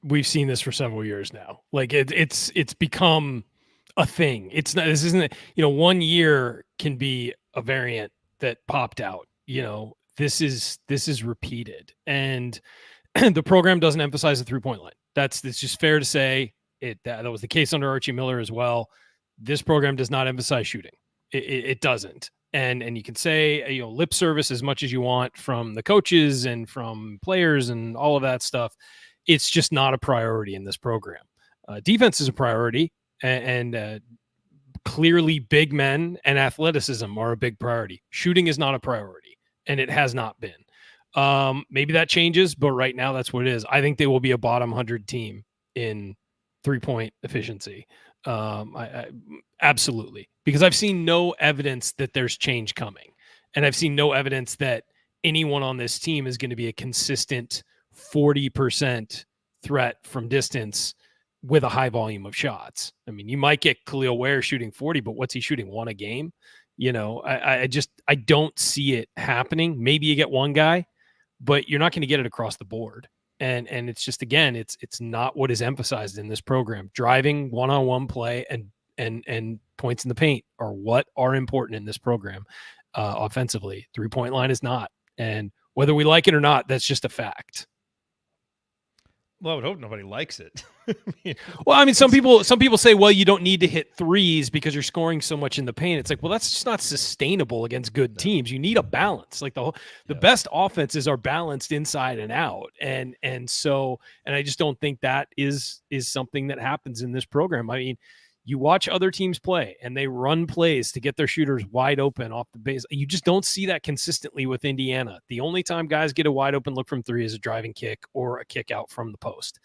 E: we've seen this for several years now. Like it's become a thing. It's not. This isn't. 1 year can be a variant that popped out. This is repeated, and the program doesn't emphasize the three-point line. It's just fair to say that was the case under Archie Miller as well. This program does not emphasize shooting. It doesn't. And you can say, lip service as much as you want from the coaches and from players and all of that stuff. It's just not a priority in this program. Defense is a priority, and clearly big men and athleticism are a big priority. Shooting is not a priority, and it has not been. Maybe that changes, but right now that's what it is. I think they will be a bottom 100 team in 3-point efficiency. I absolutely, because I've seen no evidence that there's change coming, and I've seen no evidence that anyone on this team is going to be a consistent 40% threat from distance with a high volume of shots. I mean, you might get Khalil Ware shooting 40, but what's he shooting, 1 a game? I don't see it happening. Maybe you get one guy, but you're not going to get it across the board. And it's just, again, it's not what is emphasized in this program. Driving, one-on-one play and points in the paint are what are important in this program. Offensively, 3-point line is not. And whether we like it or not, that's just a fact.
A: Well, I would hope nobody likes it.
E: Well, I mean, some people say, well, you don't need to hit threes because you're scoring so much in the paint. It's like, well, that's just not sustainable against good teams. You need a balance. Like the best offenses are balanced inside and out. And I just don't think that is something that happens in this program. I mean, you watch other teams play and they run plays to get their shooters wide open off the base. You just don't see that consistently with Indiana. The only time guys get a wide open look from three is a driving kick or a kick out from the post.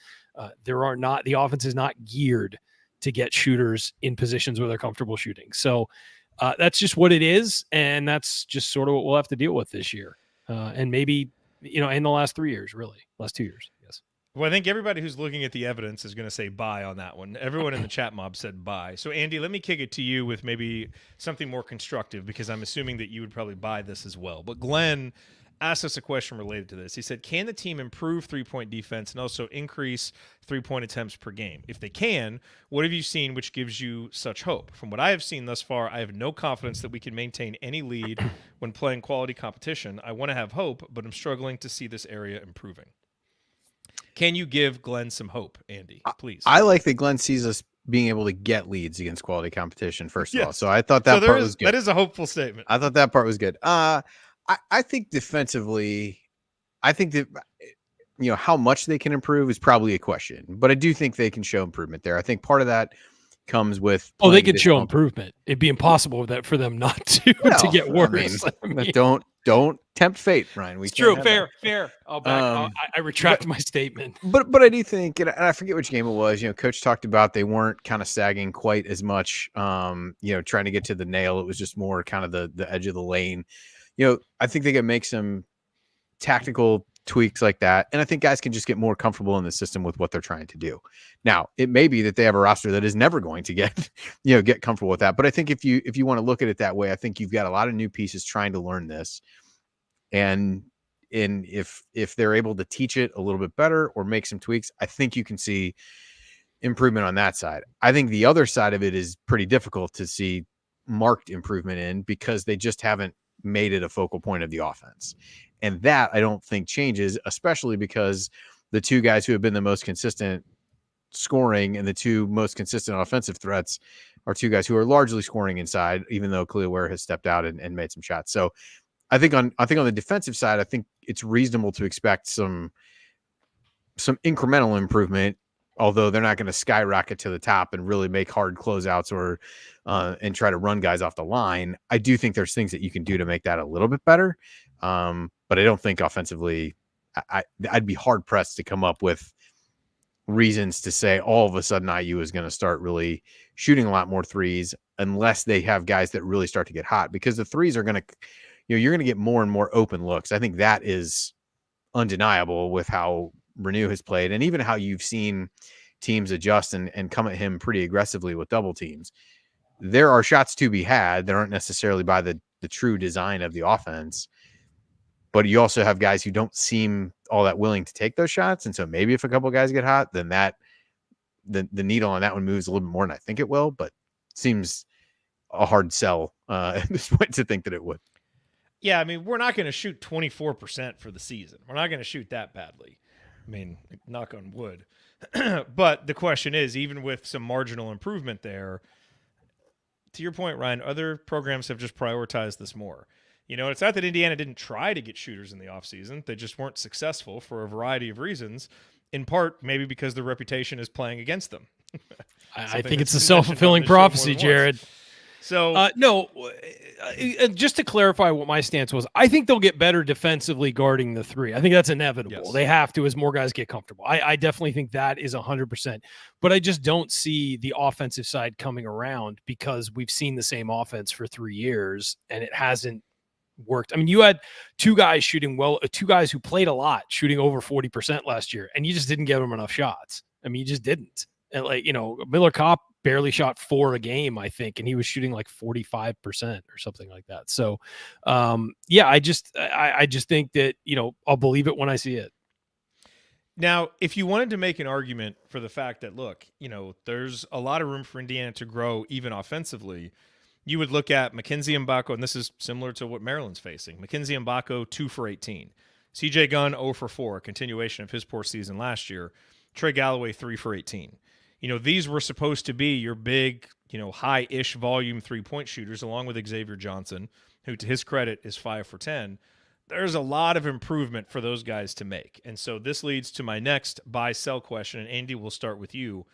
E: The offense is not geared to get shooters in positions where they're comfortable shooting. So that's just what it is. And that's just sort of what we'll have to deal with this year. And maybe, in the last 3 years, really, last 2 years, I guess.
A: Well, I think everybody who's looking at the evidence is going to say bye on that one. Everyone in the chat mob said bye. So, Andy, let me kick it to you with maybe something more constructive, because I'm assuming that you would probably buy this as well. But Glenn asked us a question related to this. He said, can the team improve 3-point defense and also increase 3-point attempts per game? If they can, what have you seen which gives you such hope? From what I have seen thus far, I have no confidence that we can maintain any lead when playing quality competition. I want to have hope, but I'm struggling to see this area improving. Can you give Glenn some hope, Andy, please?
F: I like that Glenn sees us being able to get leads against quality competition, first of all. So I thought that part was good.
A: That is a hopeful statement.
F: I thought that part was good. I think defensively, I think that, how much they can improve is probably a question, but I do think they can show improvement there. I think part of that comes with,
E: they could show improvement. It'd be impossible for them not to get worse.
F: I mean, don't tempt fate, Ryan.
E: It's true. Fair. I retract my statement.
F: But I do think, and I forget which game it was, Coach talked about they weren't kind of sagging quite as much, trying to get to the nail. It was just more kind of the edge of the lane. I think they can make some tactical tweaks like that. And I think guys can just get more comfortable in the system with what they're trying to do. Now, it may be that they have a roster that is never going to get comfortable with that. But I think if you want to look at it that way, I think you've got a lot of new pieces trying to learn this. And if they're able to teach it a little bit better or make some tweaks, I think you can see improvement on that side. I think the other side of it is pretty difficult to see marked improvement in, because they just haven't made it a focal point of the offense. And that I don't think changes, especially because the two guys who have been the most consistent scoring and the two most consistent offensive threats are two guys who are largely scoring inside, even though Khalil Ware has stepped out and made some shots. So I think on the defensive side, I think it's reasonable to expect some incremental improvement, although they're not going to skyrocket to the top and really make hard closeouts or and try to run guys off the line. I do think there's things that you can do to make that a little bit better. But I don't think offensively, I'd be hard pressed to come up with reasons to say all of a sudden IU is going to start really shooting a lot more threes unless they have guys that really start to get hot, because the threes are going to, you're going to get more and more open looks. I think that is undeniable with how Renew has played, and even how you've seen teams adjust and come at him pretty aggressively with double teams. There are shots to be had that aren't necessarily by the true design of the offense, but you also have guys who don't seem all that willing to take those shots. And so maybe if a couple guys get hot, then the needle on that one moves a little bit more than I think it will, but it seems a hard sell at this point to think that it would.
A: Yeah, I mean, we're not going to shoot 24% for the season. We're not going to shoot that badly. I mean, knock on wood. But the question is, even with some marginal improvement there, to your point, Ryan, other programs have just prioritized this more. It's not that Indiana didn't try to get shooters in the offseason. They just weren't successful for a variety of reasons, in part maybe because their reputation is playing against them.
E: I think it's a self-fulfilling prophecy, Jared.
A: So
E: no, just to clarify what my stance was, I think they'll get better defensively guarding the three. I think that's inevitable.
A: Yes.
E: They have to as more guys get comfortable. I definitely think that is 100%. But I just don't see the offensive side coming around because we've seen the same offense for 3 years and it hasn't worked. I mean, you had two guys shooting well, two guys who played a lot, shooting over 40% last year, and you just didn't give them enough shots. I mean, you just didn't. And Miller Kopp barely shot 4 a game, I think, and he was shooting like 45% or something like that. So, I just think that, I'll believe it when I see it.
A: Now, if you wanted to make an argument for the fact that, look, there's a lot of room for Indiana to grow even offensively, you would look at Mackenzie Mbako, and this is similar to what Maryland's facing. Mackenzie Mbako, 2 for 18. CJ Gunn, 0 for 4, a continuation of his poor season last year. Trey Galloway, 3 for 18. These were supposed to be your big, high-ish volume three-point shooters, along with Xavier Johnson, who, to his credit, is 5 for 10. There's a lot of improvement for those guys to make. And so this leads to my next buy-sell question, and Andy, we'll start with you.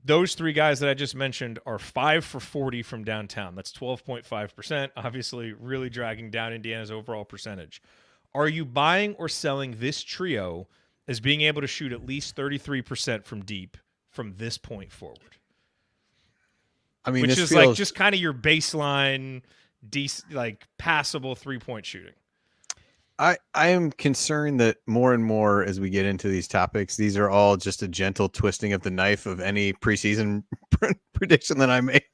A: Those 3 guys that I just mentioned are 5 for 40 from downtown. That's 12.5%, obviously really dragging down Indiana's overall percentage. Are you buying or selling this trio as being able to shoot at least 33% from deep from this point forward?
F: I mean,
A: which is like just kind of your baseline, passable 3-point shooting.
F: I am concerned that more and more as we get into these topics, these are all just a gentle twisting of the knife of any preseason prediction that I made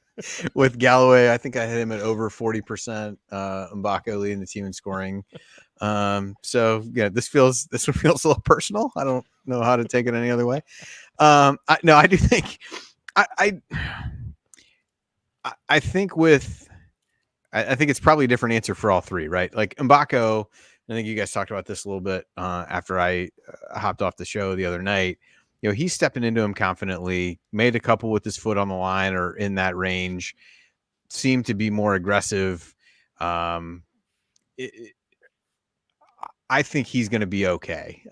F: with Galloway. I think I had him at over 40%. Mbako leading the team in scoring. So yeah, this one feels a little personal. I don't know how to take it any other way. I do think I think I think it's probably a different answer for all 3, right? Like Mbako, I think you guys talked about this a little bit after I hopped off the show the other night. He's stepping into him confidently, made a couple with his foot on the line or in that range, seemed to be more aggressive. I think he's going to be okay.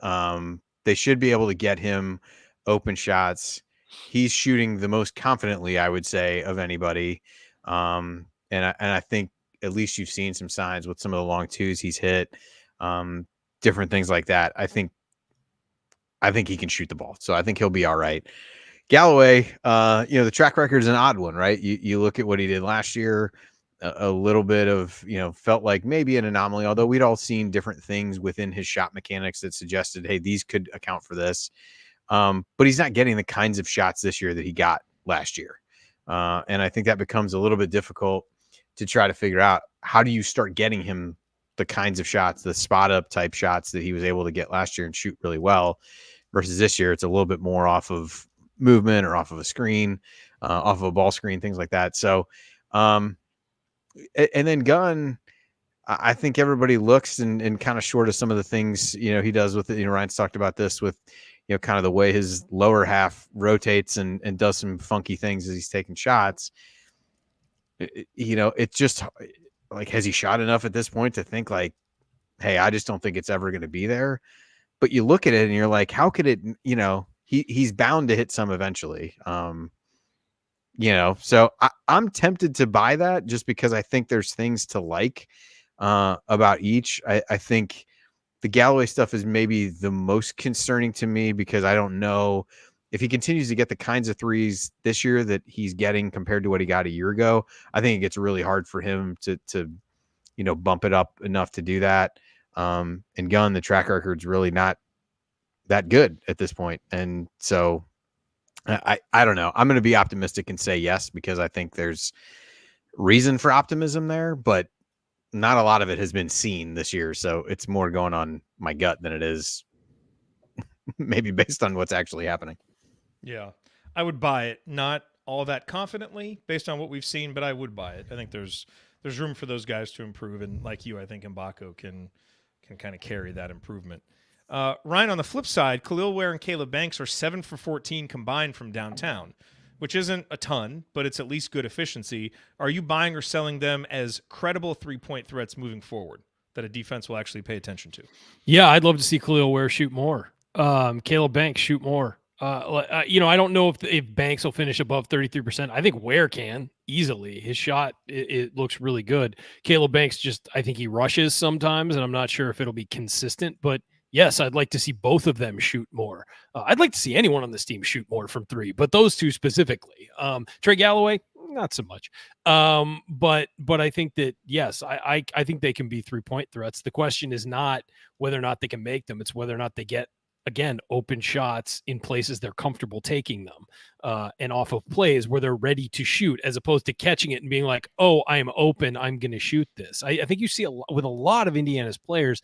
F: They should be able to get him open shots. He's shooting the most confidently, I would say, of anybody. And I think at least you've seen some signs with some of the long twos he's hit, different things like that. I think he can shoot the ball, so I think he'll be all right. Galloway, the track record is an odd one, right? You look at what he did last year, a little bit of, felt like maybe an anomaly, although we'd all seen different things within his shot mechanics that suggested, hey, these could account for this. But he's not getting the kinds of shots this year that he got last year. And I think that becomes a little bit difficult to try to figure out how do you start getting him the kinds of shots, the spot up type shots that he was able to get last year and shoot really well versus this year. It's a little bit more off of movement or off of a screen, off of a ball screen, things like that. So, and then Gunn, I think everybody looks and kind of short of some of the things, he does with it. Ryan's talked about this with, kind of the way his lower half rotates and does some funky things as he's taking shots. It's just like, has he shot enough at this point to think like, hey, I just don't think it's ever going to be there. But you look at it and you're like, how could it, he's bound to hit some eventually. So I'm tempted to buy that just because I think there's things to like about each. I think the Galloway stuff is maybe the most concerning to me because I don't know if he continues to get the kinds of threes this year that he's getting compared to what he got a year ago. I think it gets really hard for him to bump it up enough to do that. And Gunn, the track record's really not that good at this point. And so I don't know. I'm going to be optimistic and say yes, because I think there's reason for optimism there, but not a lot of it has been seen this year. So it's more going on my gut than it is maybe based on what's actually happening.
A: Yeah, I would buy it. Not all that confidently based on what we've seen, but I would buy it. I think there's room for those guys to improve. And like you, I think Mbako can kind of carry that improvement. Ryan, on the flip side, Khalil Ware and Caleb Banks are 7 for 14 combined from downtown, which isn't a ton, but it's at least good efficiency. Are you buying or selling them as credible 3-point threats moving forward that a defense will actually pay attention to?
E: Yeah, I'd love to see Khalil Ware shoot more. Caleb Banks shoot more. I don't know if Banks will finish above 33%. I think Ware can easily. His shot, it looks really good. Caleb Banks I think he rushes sometimes, and I'm not sure if it'll be consistent, but yes, I'd like to see both of them shoot more. I'd like to see anyone on this team shoot more from three, but those two specifically. Trey Galloway, not so much. But I think that, yes, I think they can be 3-point threats. The question is not whether or not they can make them. It's whether or not they get, again, open shots in places they're comfortable taking them, and off of plays where they're ready to shoot, as opposed to catching it and being like, oh, I'm open, I'm going to shoot this. I think you see with a lot of Indiana's players,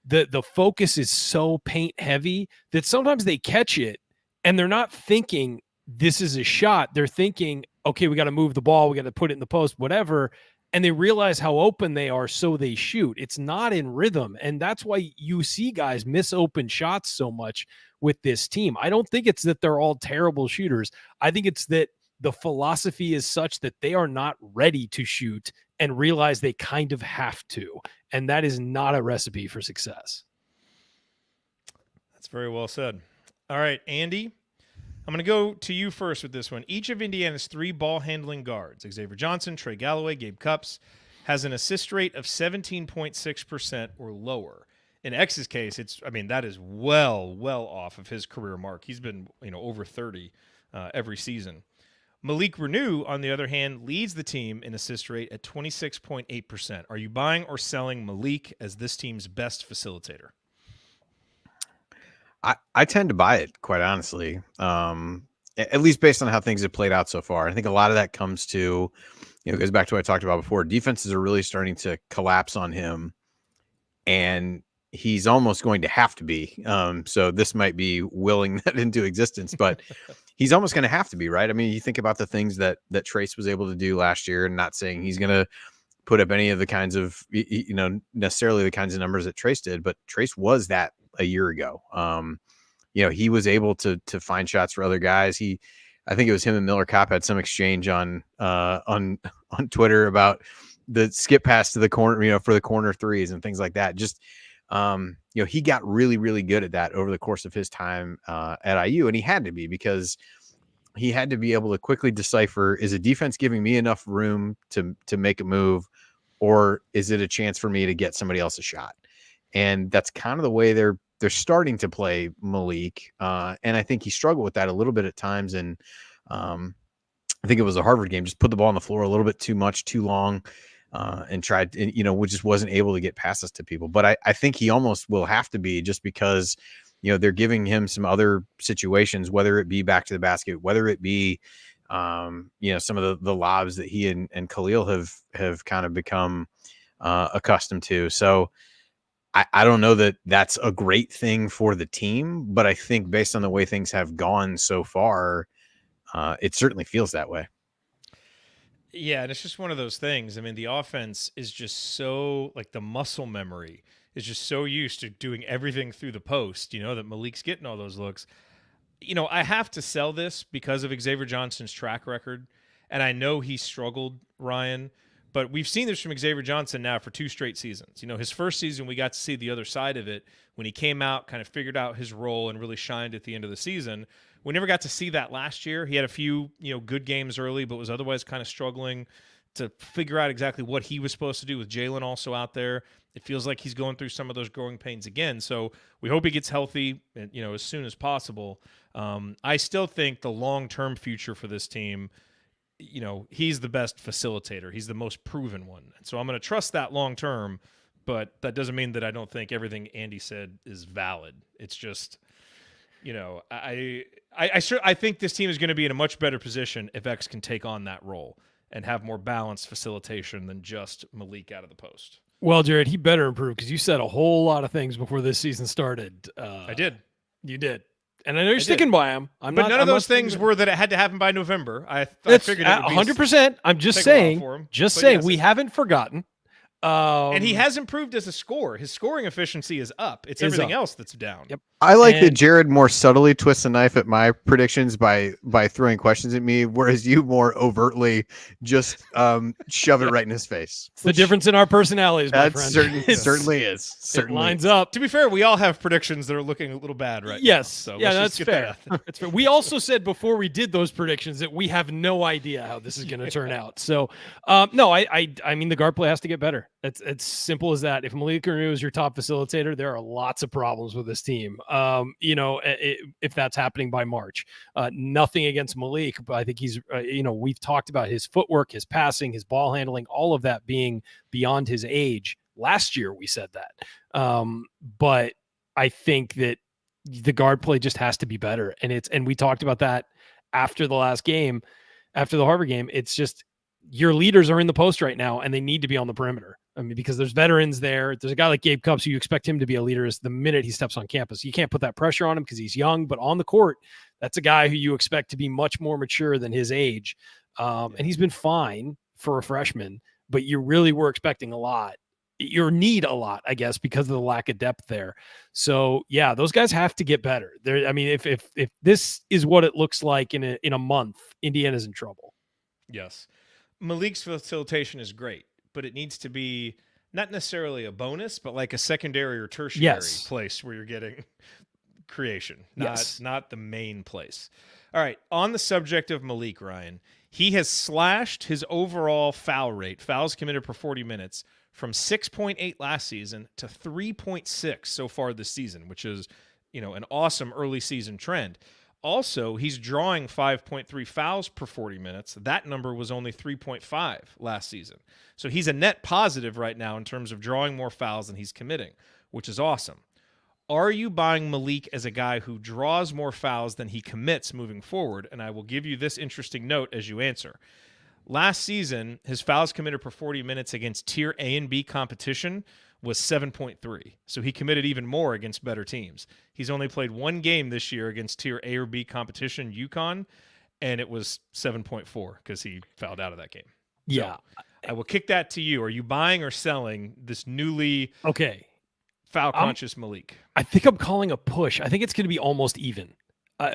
E: the focus is so paint heavy that sometimes they catch it and they're not thinking this is a shot. They're thinking, okay, we got to move the ball, we got to put it in the post, whatever. And they realize how open they are, so they shoot. It's not in rhythm. And that's why you see guys miss open shots so much with this team. I don't think it's that they're all terrible shooters. I think it's that the philosophy is such that they are not ready to shoot and realize they kind of have to. And that is not a recipe for success.
A: That's very well said. All right, Andy, I'm going to go to you first with this one. Each of Indiana's 3 ball-handling guards, Xavier Johnson, Trey Galloway, Gabe Cupps, has an assist rate of 17.6% or lower. In X's case, that is well off of his career mark. He's been, over 30 every season. Malik Renew, on the other hand, leads the team in assist rate at 26.8%. Are you buying or selling Malik as this team's best facilitator?
F: I tend to buy it, quite honestly, at least based on how things have played out so far. I think a lot of that comes to, goes back to what I talked about before. Defenses are really starting to collapse on him, and he's almost going to have to be. So this might be willing that into existence, but he's almost going to have to be, right? I mean, you think about the things that Trace was able to do last year, and not saying he's going to put up any of the kinds of, necessarily the kinds of numbers that Trace did, but Trace was that a year ago. He was able to find shots for other guys. I think it was him and Miller Kopp had some exchange on Twitter about the skip pass to the corner, for the corner threes and things like that. Just, he got really, really good at that over the course of his time at IU, and he had to be, because he had to be able to quickly decipher, is a defense giving me enough room to make a move, or is it a chance for me to get somebody else a shot? And that's kind of the way they're starting to play Malik. And I think he struggled with that a little bit at times. And I think it was a Harvard game, just put the ball on the floor a little bit too much, too long, and tried, we just wasn't able to get passes to people. But I think he almost will have to be, just because, they're giving him some other situations, whether it be back to the basket, whether it be, some of the lobs that he and Khalil have kind of become accustomed to. So I don't know that that's a great thing for the team, but I think based on the way things have gone so far, it certainly feels that way.
A: Yeah, and it's just one of those things. I mean, the offense is just so, the muscle memory is just so used to doing everything through the post, that Malik's getting all those looks. I have to sell this because of Xavier Johnson's track record, and I know he struggled, Ryan, but we've seen this from Xavier Johnson now for 2 straight seasons. His first season, we got to see the other side of it when he came out, kind of figured out his role and really shined at the end of the season. We never got to see that last year. He had a few, good games early, but was otherwise kind of struggling to figure out exactly what he was supposed to do with Jalen also out there. It feels like he's going through some of those growing pains again. So we hope he gets healthy, as soon as possible. I still think the long-term future for this team, he's the best facilitator. He's the most proven one. And so I'm going to trust that long-term, but that doesn't mean that I don't think everything Andy said is valid. It's just, I think this team is going to be in a much better position if X can take on that role and have more balanced facilitation than just Malik out of the post.
E: Well, Jared, he better improve, because you said a whole lot of things before this season started.
A: I did.
E: You did. And I know you're sticking by him.
A: But none of those things were that it had to happen by November. I figured it would be
E: 100%. I'm just saying.
A: Yes,
E: we haven't forgotten.
A: And he has improved as a scorer. His scoring efficiency is up. It's everything else that's down.
E: Yep.
F: I like that Jared more subtly twists the knife at my predictions by throwing questions at me, whereas you more overtly just shove it right in his face.
E: It's the difference in our personalities, my
F: That
E: friend.
F: certainly is. Certainly
E: It lines
F: is.
E: up.
A: To be fair, we all have predictions that are looking a little bad right now.
E: Yes.
A: So
E: yeah,
A: let's
E: that's
A: just get
E: fair.
A: that out.
E: That's fair. We also said before we did those predictions that we have no idea how this is going to turn out. So, no, I mean, the guard play has to get better. It's simple as that. If Malik Anu is your top facilitator, there are lots of problems with this team. If that's happening by March, nothing against Malik, but I think he's, we've talked about his footwork, his passing, his ball handling, all of that being beyond his age. Last year we said that, but I think that the guard play just has to be better, and we talked about that after the last game, after the Harvard game. It's just your leaders are in the post right now, and they need to be on the perimeter. I mean, because there's veterans there. There's a guy like Gabe Cupps who you expect him to be a leader the minute he steps on campus. You can't put that pressure on him because he's young, but on the court, that's a guy who you expect to be much more mature than his age. And he's been fine for a freshman, but you really were expecting a lot. You need a lot, I guess, because of the lack of depth there. So yeah, those guys have to get better. I mean, if this is what it looks like in a month, Indiana's in trouble.
A: Yes. Malik's facilitation is great, but it needs to be not necessarily a bonus, but like a secondary or tertiary place where you're getting creation, not the main place. All right. On the subject of Malik, Ryan, he has slashed his overall foul rate, fouls committed per 40 minutes, from 6.8 last season to 3.6 so far this season, which is, an awesome early season trend. Also, he's drawing 5.3 fouls per 40 minutes. That number was only 3.5 last season. So he's a net positive right now in terms of drawing more fouls than he's committing, which is awesome. Are you buying Malik as a guy who draws more fouls than he commits moving forward? And I will give you this interesting note as you answer. Last season, his fouls committed per 40 minutes against Tier A and B competition was 7.3. So he committed even more against better teams. He's only played one game this year against Tier A or B competition, UConn, and it was 7.4 because he fouled out of that game.
E: Yeah.
A: So I will kick that to you. Are you buying or selling this newly foul-conscious Malik?
E: I think I'm calling a push. I think it's going to be almost even.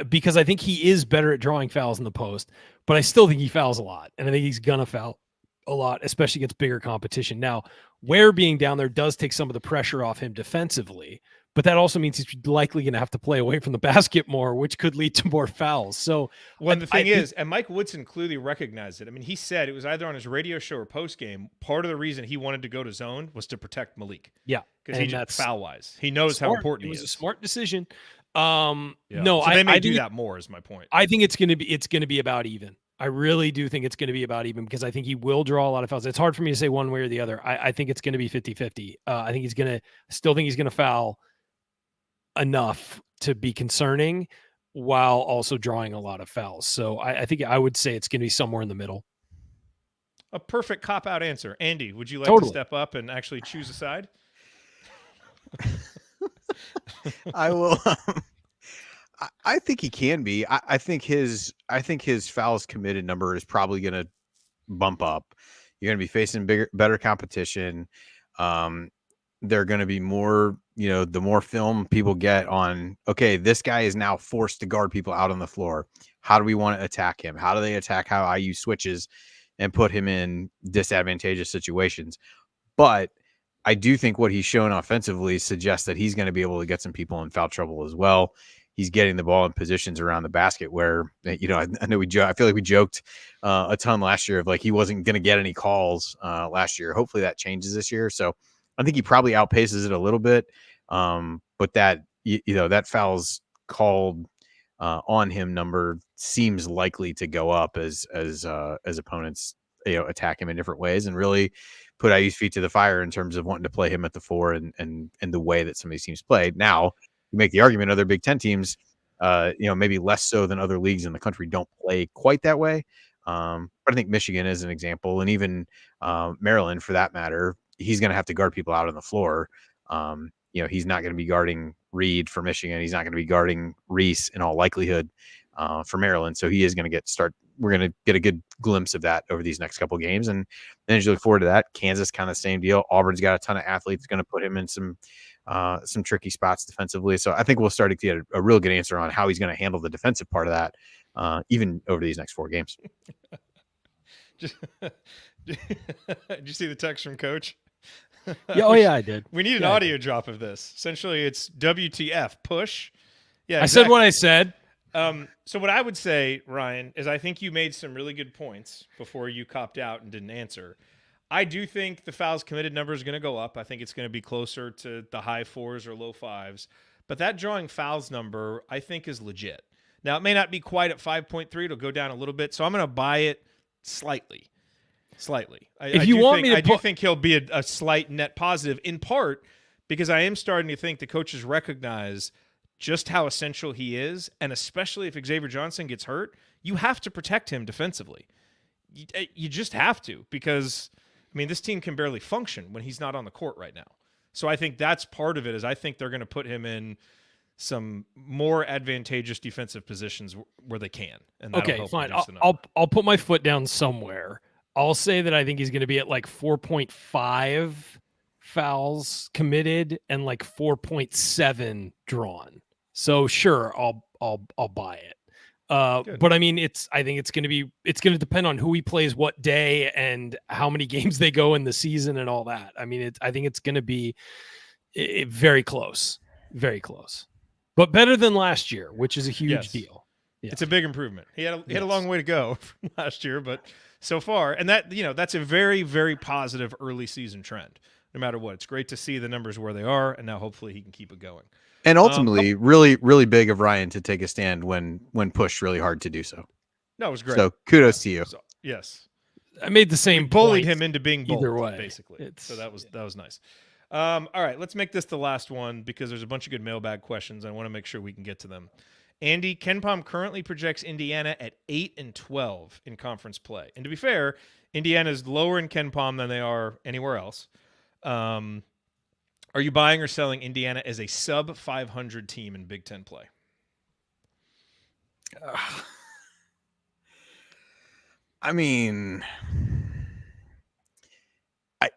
E: Because I think he is better at drawing fouls in the post, but I still think he fouls a lot. And I think he's going to foul a lot, especially against bigger competition. Now, Ware being down there does take some of the pressure off him defensively, but that also means he's likely going to have to play away from the basket more, which could lead to more fouls. So,
A: the thing is, and Mike Woodson clearly recognized it. I mean, he said it was either on his radio show or post game. Part of the reason he wanted to go to zone was to protect Malik.
E: Yeah.
A: Because he just foul wise. He knows how important he is.
E: It was a smart decision.
A: No,
E: so
A: they may do that more is my point.
E: I think it's going to be about even. I really do think it's going to be about even because I think he will draw a lot of fouls. It's hard for me to say one way or the other. I think it's going to be 50-50. I think he's going to foul enough to be concerning while also drawing a lot of fouls. So I think I would say it's going to be somewhere in the middle.
A: A perfect cop-out answer. Andy, would you like to step up and actually choose a side?
F: I will. I think he can be. I think his fouls committed number is probably going to bump up. You're going to be facing better competition. They're going to be more. The more film people get on. Okay, this guy is now forced to guard people out on the floor. How do we want to attack him? How do they attack how IU switches and put him in disadvantageous situations? But I do think what he's shown offensively suggests that he's going to be able to get some people in foul trouble as well. He's getting the ball in positions around the basket where, I know I feel like we joked a ton last year of like he wasn't going to get any calls last year. Hopefully that changes this year. So I think he probably outpaces it a little bit. But that, that fouls called on him number seems likely to go up as opponents, attack him in different ways and really put IU's feet to the fire in terms of wanting to play him at the 4 and the way that some of these teams played. Now, you make the argument other Big Ten teams, maybe less so than other leagues in the country don't play quite that way. But I think Michigan is an example, and even Maryland for that matter, he's going to have to guard people out on the floor. He's not going to be guarding Reed for Michigan. He's not going to be guarding Reese in all likelihood. for Maryland. So he is going to we're going to get a good glimpse of that over these next couple of games. And then as you look forward to that, Kansas, kind of same deal. Auburn's got a ton of athletes, going to put him in some tricky spots defensively. So I think we'll start to get a real good answer on how he's going to handle the defensive part of that, even over these next 4 games.
A: Did you see the text from Coach?
E: Yeah, oh yeah, I did.
A: We need an audio drop of this. Essentially, it's WTF, push. Yeah,
E: I said what I said.
A: So what I would say, Ryan, is I think you made some really good points before you copped out and didn't answer. I do think the fouls committed number is going to go up. I think it's going to be closer to the high 4s or low 5s. But that drawing fouls number, I think, is legit. Now, it may not be quite at 5.3. It'll go down a little bit. So I'm going to buy it slightly. I do think he'll be a slight net positive, in part because I am starting to think the coaches recognize just how essential he is, and especially if Xavier Johnson gets hurt, you have to protect him defensively. You just have to, because, I mean, this team can barely function when he's not on the court right now. So I think that's part of it, is I think they're going to put him in some more advantageous defensive positions where they can. And
E: Okay, fine. I'll put my foot down somewhere. I'll say that I think he's going to be at like 4.5 fouls committed and like 4.7 drawn. So sure, I'll buy it. But I mean, I think it's going to depend on who he plays what day and how many games they go in the season and all that. I mean, I think it's going to be very close, but better than last year, which is a huge deal. Yeah.
A: It's a big improvement. He had a long way to go from last year, but so far, and that's a very, very positive early season trend. No matter what, it's great to see the numbers where they are, and now hopefully he can keep it going.
F: And ultimately, really, really big of Ryan to take a stand when pushed really hard to do so.
A: No, it was great.
F: So kudos to you.
A: So, yes,
E: I made the same.
A: Bullied him into being bold,
E: either way,
A: basically. So that was nice. All right, let's make this the last one because there's a bunch of good mailbag questions. I want to make sure we can get to them. Andy, KenPom currently projects Indiana at 8-12 in conference play. And to be fair, Indiana is lower in KenPom than they are anywhere else. Are you buying or selling Indiana as a sub 500 team in Big Ten play?
F: I mean,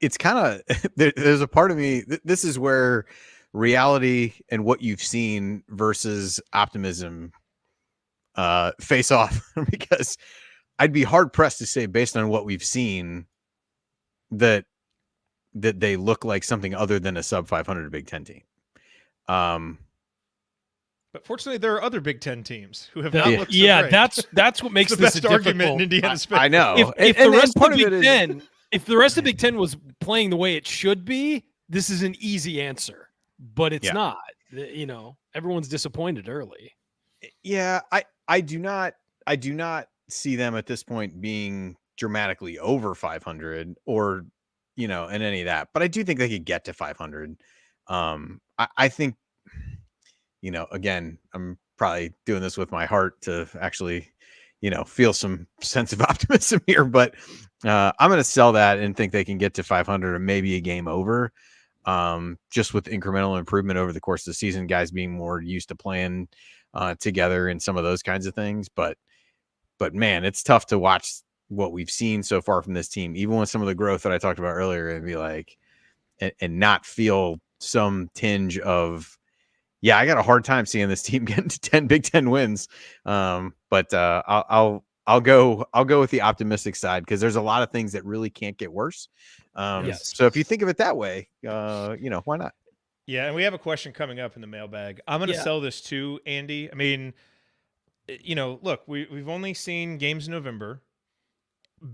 F: it's kind of there's a part of me. This is where reality and what you've seen versus optimism face off, because I'd be hard pressed to say, based on what we've seen, that they look like something other than a sub 500 Big Ten team.
A: But fortunately, there are other Big Ten teams who have not looked so great.
E: that's what makes
A: the
E: this
A: best
E: a
A: argument in
E: difficult.
A: Indiana's favor.
F: I know.
E: If the rest of the Big Ten, if the rest of Big Ten was playing the way it should be, this is an easy answer. But it's not. Everyone's disappointed early.
F: Yeah, I do not see them at this point being dramatically over 500 or in any of that. But I do think they could get to 500. I think, again, I'm probably doing this with my heart to actually, feel some sense of optimism here. But I'm going to sell that and think they can get to 500 or maybe a game over. Just with incremental improvement over the course of the season, guys being more used to playing together and some of those kinds of things. But man, it's tough to watch what we've seen so far from this team, even with some of the growth that I talked about earlier, and be like, and not feel some tinge of, I got a hard time seeing this team getting to 10 Big Ten wins. But I'll go with the optimistic side, because there's a lot of things that really can't get worse. So if you think of it that way, why not?
A: Yeah, and we have a question coming up in the mailbag. I'm going to sell this too, Andy. I mean, look, we've only seen games in November.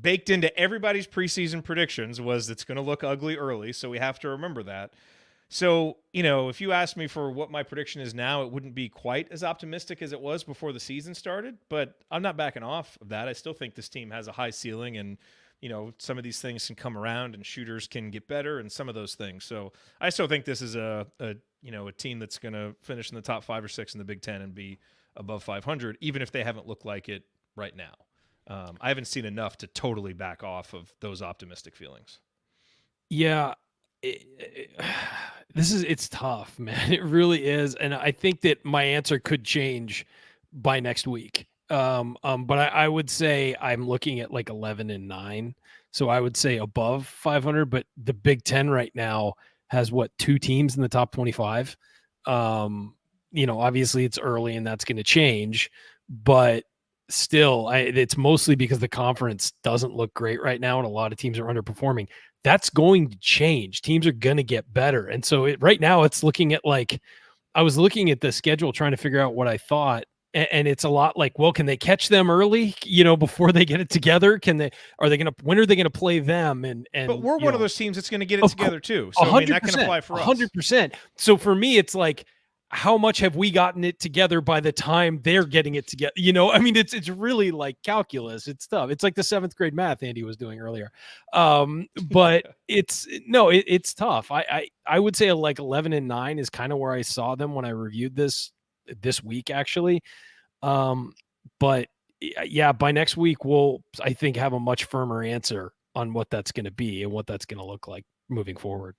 A: Baked into everybody's preseason predictions was it's going to look ugly early, so we have to remember that. So, if you ask me for what my prediction is now, it wouldn't be quite as optimistic as it was before the season started, but I'm not backing off of that. I still think this team has a high ceiling, and some of these things can come around and shooters can get better and some of those things. So I still think this is a team that's going to finish in the top 5 or 6 in the Big Ten and be above 500, even if they haven't looked like it right now. I haven't seen enough to totally back off of those optimistic feelings.
E: Yeah. It's tough, man. It really is. And I think that my answer could change by next week. But I would say I'm looking at like 11-9. So I would say above 500, but the Big Ten right now has what, 2 teams in the top 25. Obviously it's early and that's going to change, but still it's mostly because the conference doesn't look great right now. And a lot of teams are underperforming. That's going to change. Teams are going to get better. And so right now it's looking at like, I was looking at the schedule, trying to figure out what I thought. And it's a lot like, well, can they catch them early, before they get it together? When are they going to play them?
A: But we're one of those teams that's going to get it together too. So
E: 100%,
A: that can apply for us.
E: 100%. So for me, it's like, how much have we gotten it together by the time they're getting it together? It's really like calculus. It's tough. It's like the 7th grade math Andy was doing earlier. But it's tough. I would say like 11-9 is kind of where I saw them when I reviewed this week, actually. But yeah, by next week, we'll, I think, have a much firmer answer on what that's going to be and what that's going to look like moving forward.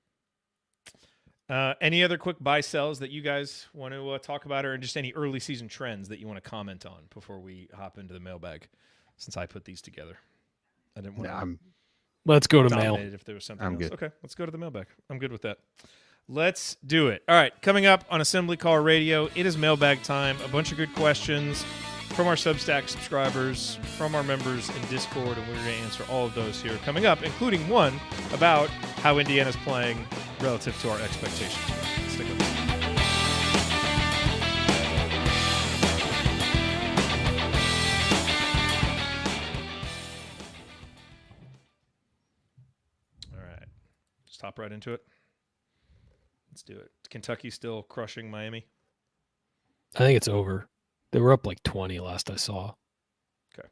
A: Any other quick buy sells that you guys want to talk about, or just any early season trends that you want to comment on before we hop into the mailbag? Since I put these together, I didn't want to.
E: Let's go to mail.
A: If there was something else.
F: Good.
A: Okay, let's go to the mailbag. I'm good with that. Let's do it. All right, coming up on Assembly Call Radio, it is mailbag time. A bunch of good questions from our Substack subscribers, from our members in Discord, and we're going to answer all of those here coming up, including one about how Indiana's playing relative to our expectations. Stick with us. All right, just hop right into it. Let's do it. Kentucky still crushing Miami?
E: I think it's over. They were up like 20 last I saw.
A: Okay.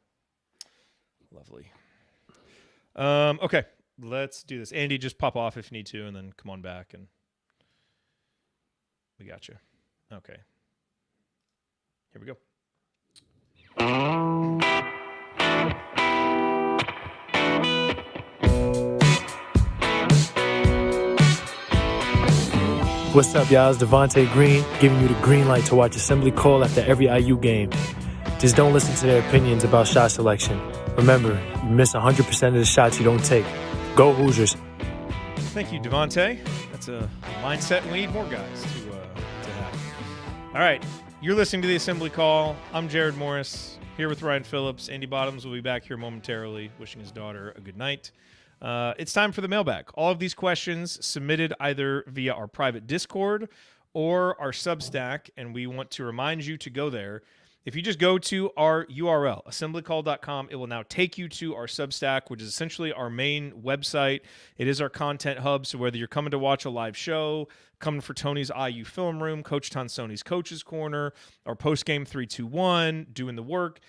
A: Lovely. Okay, let's do this. Andy, just pop off if you need to, and then come on back, and we got you. Okay. Here we go.
H: What's up, y'all? It's Devontae Green giving you the green light to watch Assembly Call after every IU game. Just don't listen to their opinions about shot selection. Remember, you miss 100% of the shots you don't take. Go Hoosiers.
A: Thank you, Devontae. That's a mindset, and we need more guys to have. All right, you're listening to the Assembly Call. I'm Jared Morris, here with Ryan Phillips. Andy Bottoms will be back here momentarily, wishing his daughter a good night. It's time for the mailbag. All of these questions submitted either via our private Discord or our Substack, and we want to remind you to go there. If you just go to our URL, assemblycall.com, it will now take you to our Substack, which is essentially our main website. It is our content hub, so whether you're coming to watch a live show, coming for Tony's IU Film Room, Coach Tonsoni's Coach's Corner, our postgame 321, doing the work,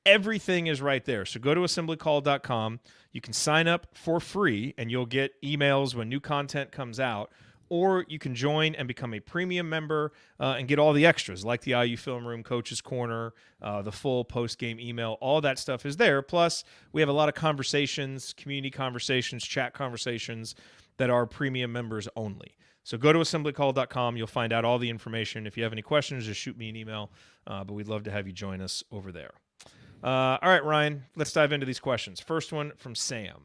A: everything is right there. So go to assemblycall.com. You can sign up for free, and you'll get emails when new content comes out. Or you can join and become a premium member and get all the extras, like the IU Film Room, Coach's Corner, the full post-game email. All that stuff is there. Plus, we have a lot of conversations, community conversations, chat conversations that are premium members only. So go to assemblycall.com. You'll find out all the information. If you have any questions, just shoot me an email. But we'd love to have you join us over there. All right, Ryan, let's dive into these questions. First one from Sam.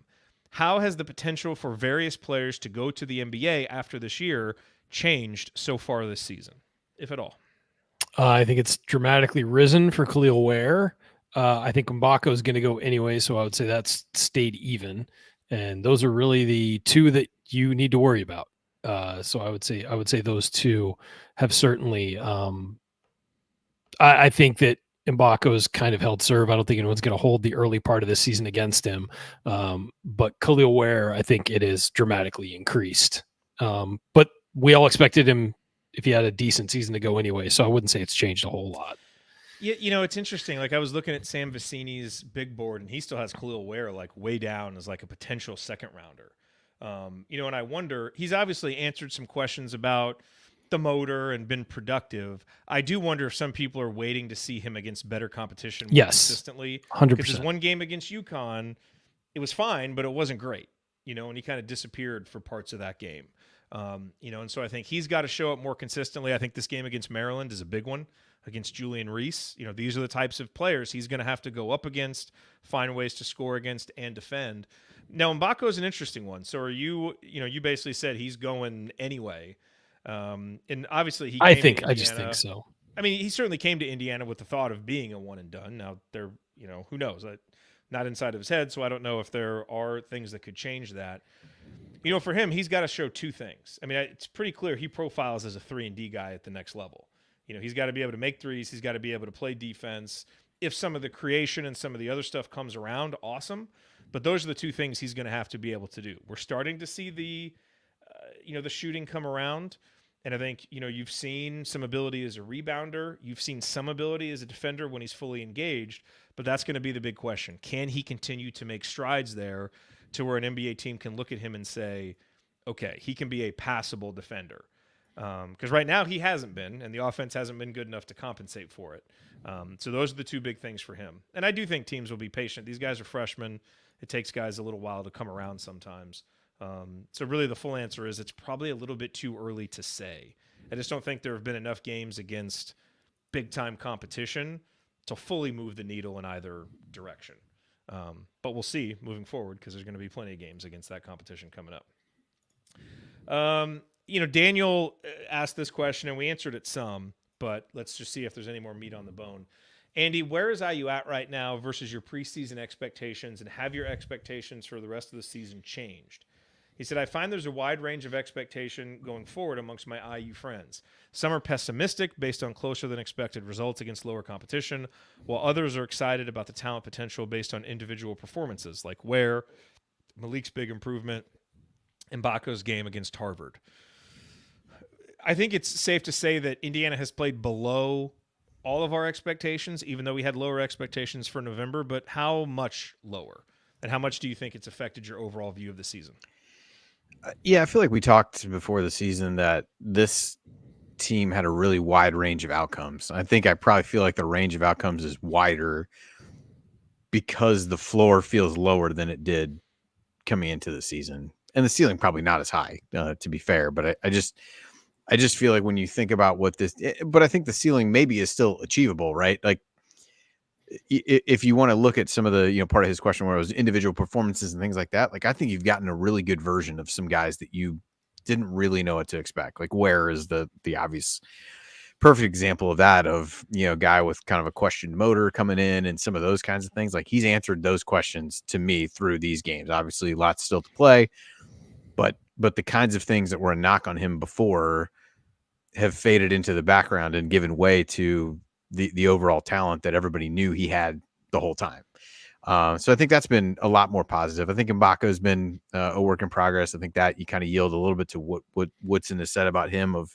A: How has the potential for various players to go to the NBA after this year changed so far this season, if at all?
E: I think it's dramatically risen for Khalil Ware. I think Mbako is going to go anyway, so I would say that's stayed even. And those are really the two that you need to worry about. So I would say those two have certainly. I think that Mbako's kind of held serve. I don't think anyone's going to hold the early part of the season against him. But Khalil Ware, I think it is dramatically increased. But we all expected him, if he had a decent season, to go anyway. So I wouldn't say it's changed a whole lot.
A: Yeah, it's interesting. Like I was looking at Sam Vecini's big board, and he still has Khalil Ware like way down as like a potential second rounder. And I wonder, he's obviously answered some questions about the motor and been productive. I do wonder if some people are waiting to see him against better competition more consistently.
E: 100%.
A: Because his one game against UConn, it was fine, but it wasn't great, and he kind of disappeared for parts of that game. And so I think he's got to show up more consistently. I think this game against Maryland is a big one. against Julian Reese. These are the types of players he's going to have to go up against, find ways to score against, and defend. Now, Mbako is an interesting one. So you basically said he's going anyway. And obviously he
E: I
A: came
E: just think so.
A: I mean, he certainly came to Indiana with the thought of being a one and done. Now, who knows? Not inside of his head, so I don't know if there are things that could change that. For him, he's got to show two things. I mean, it's pretty clear he profiles as a 3-and-D guy at the next level. He's got to be able to make threes. He's got to be able to play defense. If some of the creation and some of the other stuff comes around, awesome. But those are the two things he's going to have to be able to do. We're starting to see the shooting come around. And I think, you've seen some ability as a rebounder. You've seen some ability as a defender when he's fully engaged. But that's going to be the big question. Can he continue to make strides there to where an NBA team can look at him and say, okay, he can be a passable defender? Because right now he hasn't been, and the offense hasn't been good enough to compensate for it. So those are the two big things for him. And I do think teams will be patient. These guys are freshmen. It takes guys a little while to come around sometimes. So really the full answer is it's probably a little bit too early to say. I just don't think there have been enough games against big-time competition to fully move the needle in either direction. But we'll see moving forward because there's going to be plenty of games against that competition coming up. Daniel asked this question, and we answered it some, but let's just see if there's any more meat on the bone. Andy, where is IU at right now versus your preseason expectations, and have your expectations for the rest of the season changed? He said, I find there's a wide range of expectation going forward amongst my IU friends. Some are pessimistic based on closer than expected results against lower competition, while others are excited about the talent potential based on individual performances, like Ware, Malik's big improvement, and Mbako's game against Harvard. I think it's safe to say that Indiana has played below all of our expectations, even though we had lower expectations for November, but how much lower? And how much do you think it's affected your overall view of the season?
F: Yeah, I feel like we talked before the season that this team had a really wide range of outcomes. I probably feel like the range of outcomes is wider because the floor feels lower than it did coming into the season. And the ceiling probably not as high, to be fair. But I just feel like when you think about but I think the ceiling maybe is still achievable, right? Like if you want to look at some of the, part of his question where it was individual performances and things like that, like I think you've gotten a really good version of some guys that you didn't really know what to expect. Like Ware is the obvious perfect example of that, of, guy with kind of a questioned motor coming in and some of those kinds of things. Like he's answered those questions to me through these games. Obviously lots still to play, but the kinds of things that were a knock on him before have faded into the background and given way to the overall talent that everybody knew he had the whole time. So I think that's been a lot more positive. I think Mbako has been a work in progress. I think that you kind of yield a little bit to what Woodson has said about him of,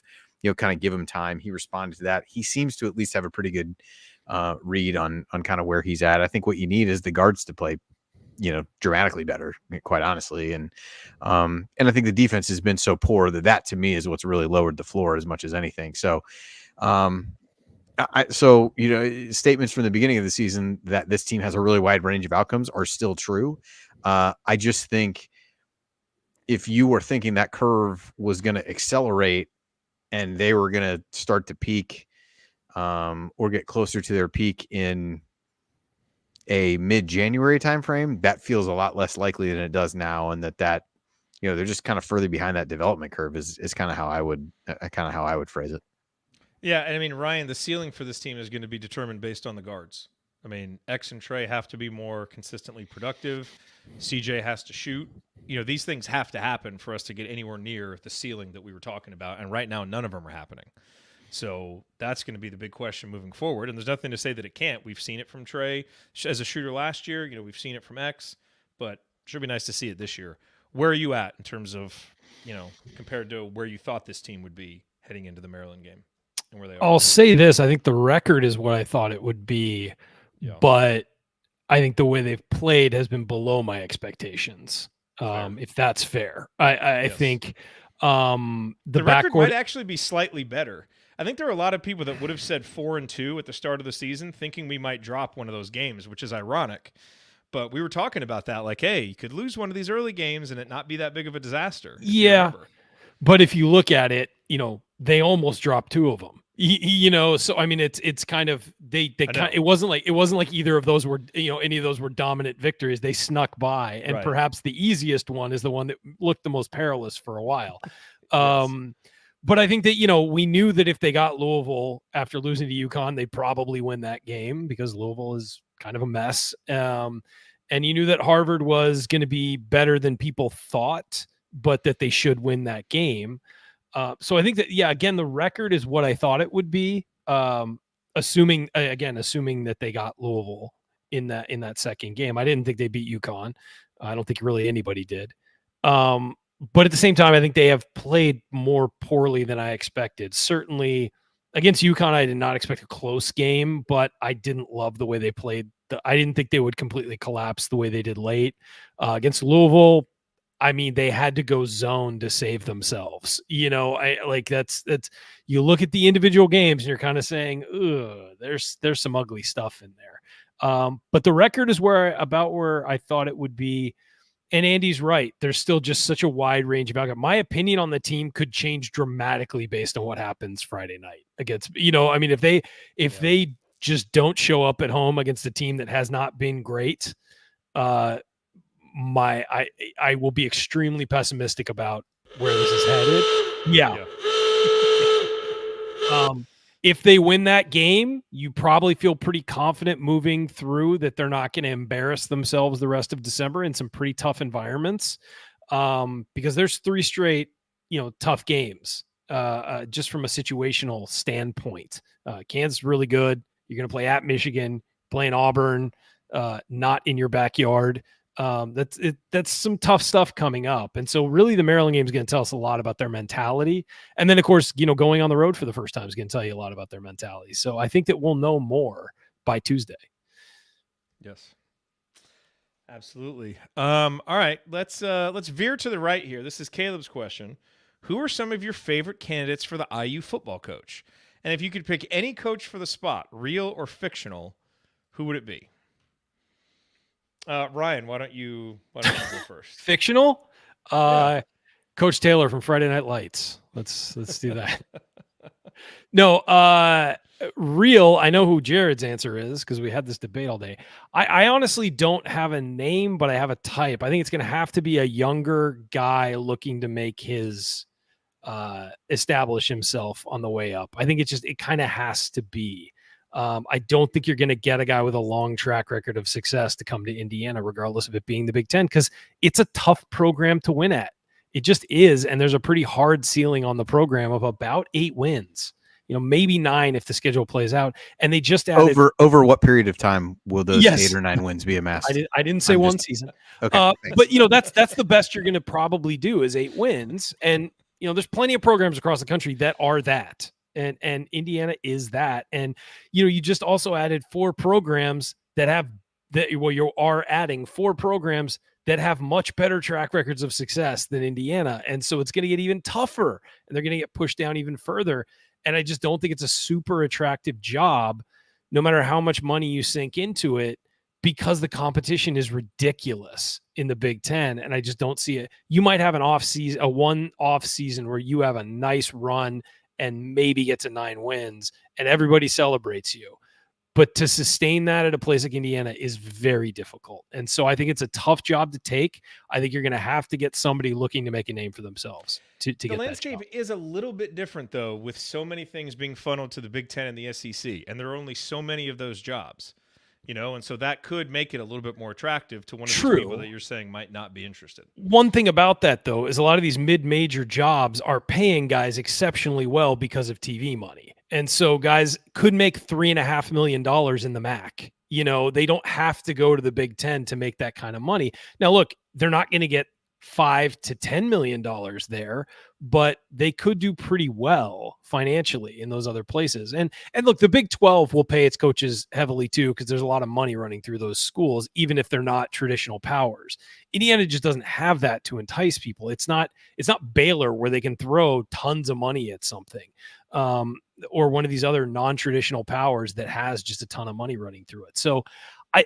F: kind of give him time. He responded to that. He seems to at least have a pretty good read on kind of where he's at. I think what you need is the guards to play, dramatically better, quite honestly. And I think the defense has been so poor that to me is what's really lowered the floor as much as anything. So, statements from the beginning of the season that this team has a really wide range of outcomes are still true. I just think if you were thinking that curve was going to accelerate and they were going to start to peak or get closer to their peak in a mid-January timeframe, that feels a lot less likely than it does now. And that they're just kind of further behind that development curve is kind of how I would phrase it.
A: Yeah, and I mean, Ryan, the ceiling for this team is going to be determined based on the guards. I mean, X and Trey have to be more consistently productive. CJ has to shoot. These things have to happen for us to get anywhere near the ceiling that we were talking about. And right now, none of them are happening. So that's going to be the big question moving forward. And there's nothing to say that it can't. We've seen it from Trey as a shooter last year. We've seen it from X, but it should be nice to see it this year. Where are you at in terms of, compared to where you thought this team would be heading into the Maryland game? Where they are.
E: I'll say this. I think the record is what I thought it would be, but I think the way they've played has been below my expectations. If that's fair. I think the
A: record
E: backcourt
A: might actually be slightly better. I think there are a lot of people that would have said 4-2 at the start of the season thinking we might drop one of those games, which is ironic. But we were talking about that, like, hey, you could lose one of these early games and it not be that big of a disaster.
E: Yeah. But if you look at it, they almost dropped two of them. So I mean, it's kind of it wasn't like either of those were any of those were dominant victories. They snuck by, and
A: Right.
E: perhaps the easiest one is the one that looked the most perilous for a while. But I think that we knew that if they got Louisville after losing to UConn, they'd probably win that game because Louisville is kind of a mess. And you knew that Harvard was going to be better than people thought, but that they should win that game. So I think that, again, the record is what I thought it would be. Assuming that they got Louisville in that second game. I didn't think they beat UConn. I don't think really anybody did. But at the same time, I think they have played more poorly than I expected. Certainly against UConn, I did not expect a close game, but I didn't love the way they played. I didn't think they would completely collapse the way they did late. Against Louisville, I mean, they had to go zone to save themselves. That's you look at the individual games and you're kind of saying, ugh, there's some ugly stuff in there. But the record is about where I thought it would be. And Andy's right. There's still just such a wide range of outcome. My opinion on the team could change dramatically based on what happens Friday night against, I mean, if they just don't show up at home against a team that has not been great, I will be extremely pessimistic about where this is headed. Yeah. If they win that game, you probably feel pretty confident moving through that they're not going to embarrass themselves the rest of December in some pretty tough environments. Because there's 3 straight, tough games, just from a situational standpoint. Kansas really good. You're going to play at Michigan, playing Auburn, not in your backyard. That's some tough stuff coming up. And so really the Maryland game is going to tell us a lot about their mentality. And then of course, going on the road for the first time is going to tell you a lot about their mentality. So I think that we'll know more by Tuesday.
A: Yes, absolutely. All right, let's veer to the right here. This is Caleb's question. Who are some of your favorite candidates for the IU football coach? And if you could pick any coach for the spot, real or fictional, who would it be? Ryan, why don't you go first?
E: Fictional? Coach Taylor from Friday Night Lights. Let's do that. No, real. I know who Jared's answer is because we had this debate all day. I honestly don't have a name, but I have a type. I think it's going to have to be a younger guy looking to make his establish himself on the way up. I think it kind of has to be. I don't think you're going to get a guy with a long track record of success to come to Indiana, regardless of it being the Big Ten, because it's a tough program to win at. It just is. And there's a pretty hard ceiling on the program of about 8 wins, maybe 9 if the schedule plays out. And they just added
F: over what period of time will those 8 or 9 wins be amassed?
E: I didn't say one season.
F: Okay.
E: But that's the best you're going to probably do is 8 wins. And, there's plenty of programs across the country that are that. And Indiana is that. And, you just also added 4 programs you are adding 4 programs that have much better track records of success than Indiana. And so it's going to get even tougher and they're going to get pushed down even further. And I just don't think it's a super attractive job, no matter how much money you sink into it, because the competition is ridiculous in the Big Ten. And I just don't see it. You might have a one-off season where you have a nice run and maybe get to 9 wins and everybody celebrates you. But to sustain that at a place like Indiana is very difficult. And so I think it's a tough job to take. I think you're going to have to get somebody looking to make a name for themselves to get that job.
A: The landscape is a little bit different, though, with so many things being funneled to the Big Ten and the SEC. And there are only so many of those jobs. And so that could make it a little bit more attractive to one of these people that you're saying might not be interested.
E: One thing about that, though, is a lot of these mid-major jobs are paying guys exceptionally well because of TV money. And so guys could make $3.5 million in the MAC. They don't have to go to the Big Ten to make that kind of money. Now, look, they're not going to get $5 to $10 million there, but they could do pretty well financially in those other places. And look, the Big 12 will pay its coaches heavily too, because there's a lot of money running through those schools, even if they're not traditional powers. Indiana just doesn't have that to entice people. It's not Baylor where they can throw tons of money at something, or one of these other non-traditional powers that has just a ton of money running through it. So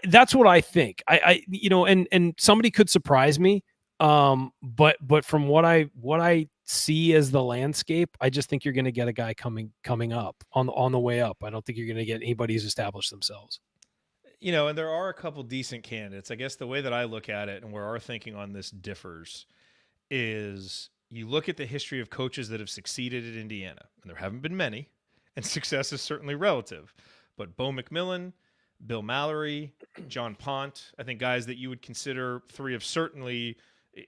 E: that's what I think. And somebody could surprise me. But from what I see as the landscape. I just think you're going to get a guy coming up on the way up. I don't think you're going to get anybody who's established themselves.
A: And there are a couple decent candidates. I guess the way that I look at it and where our thinking on this differs is you look at the history of coaches that have succeeded at Indiana, and there haven't been many, and success is certainly relative. But Bo McMillan, Bill Mallory, John Pont, I think guys that you would consider three of certainly,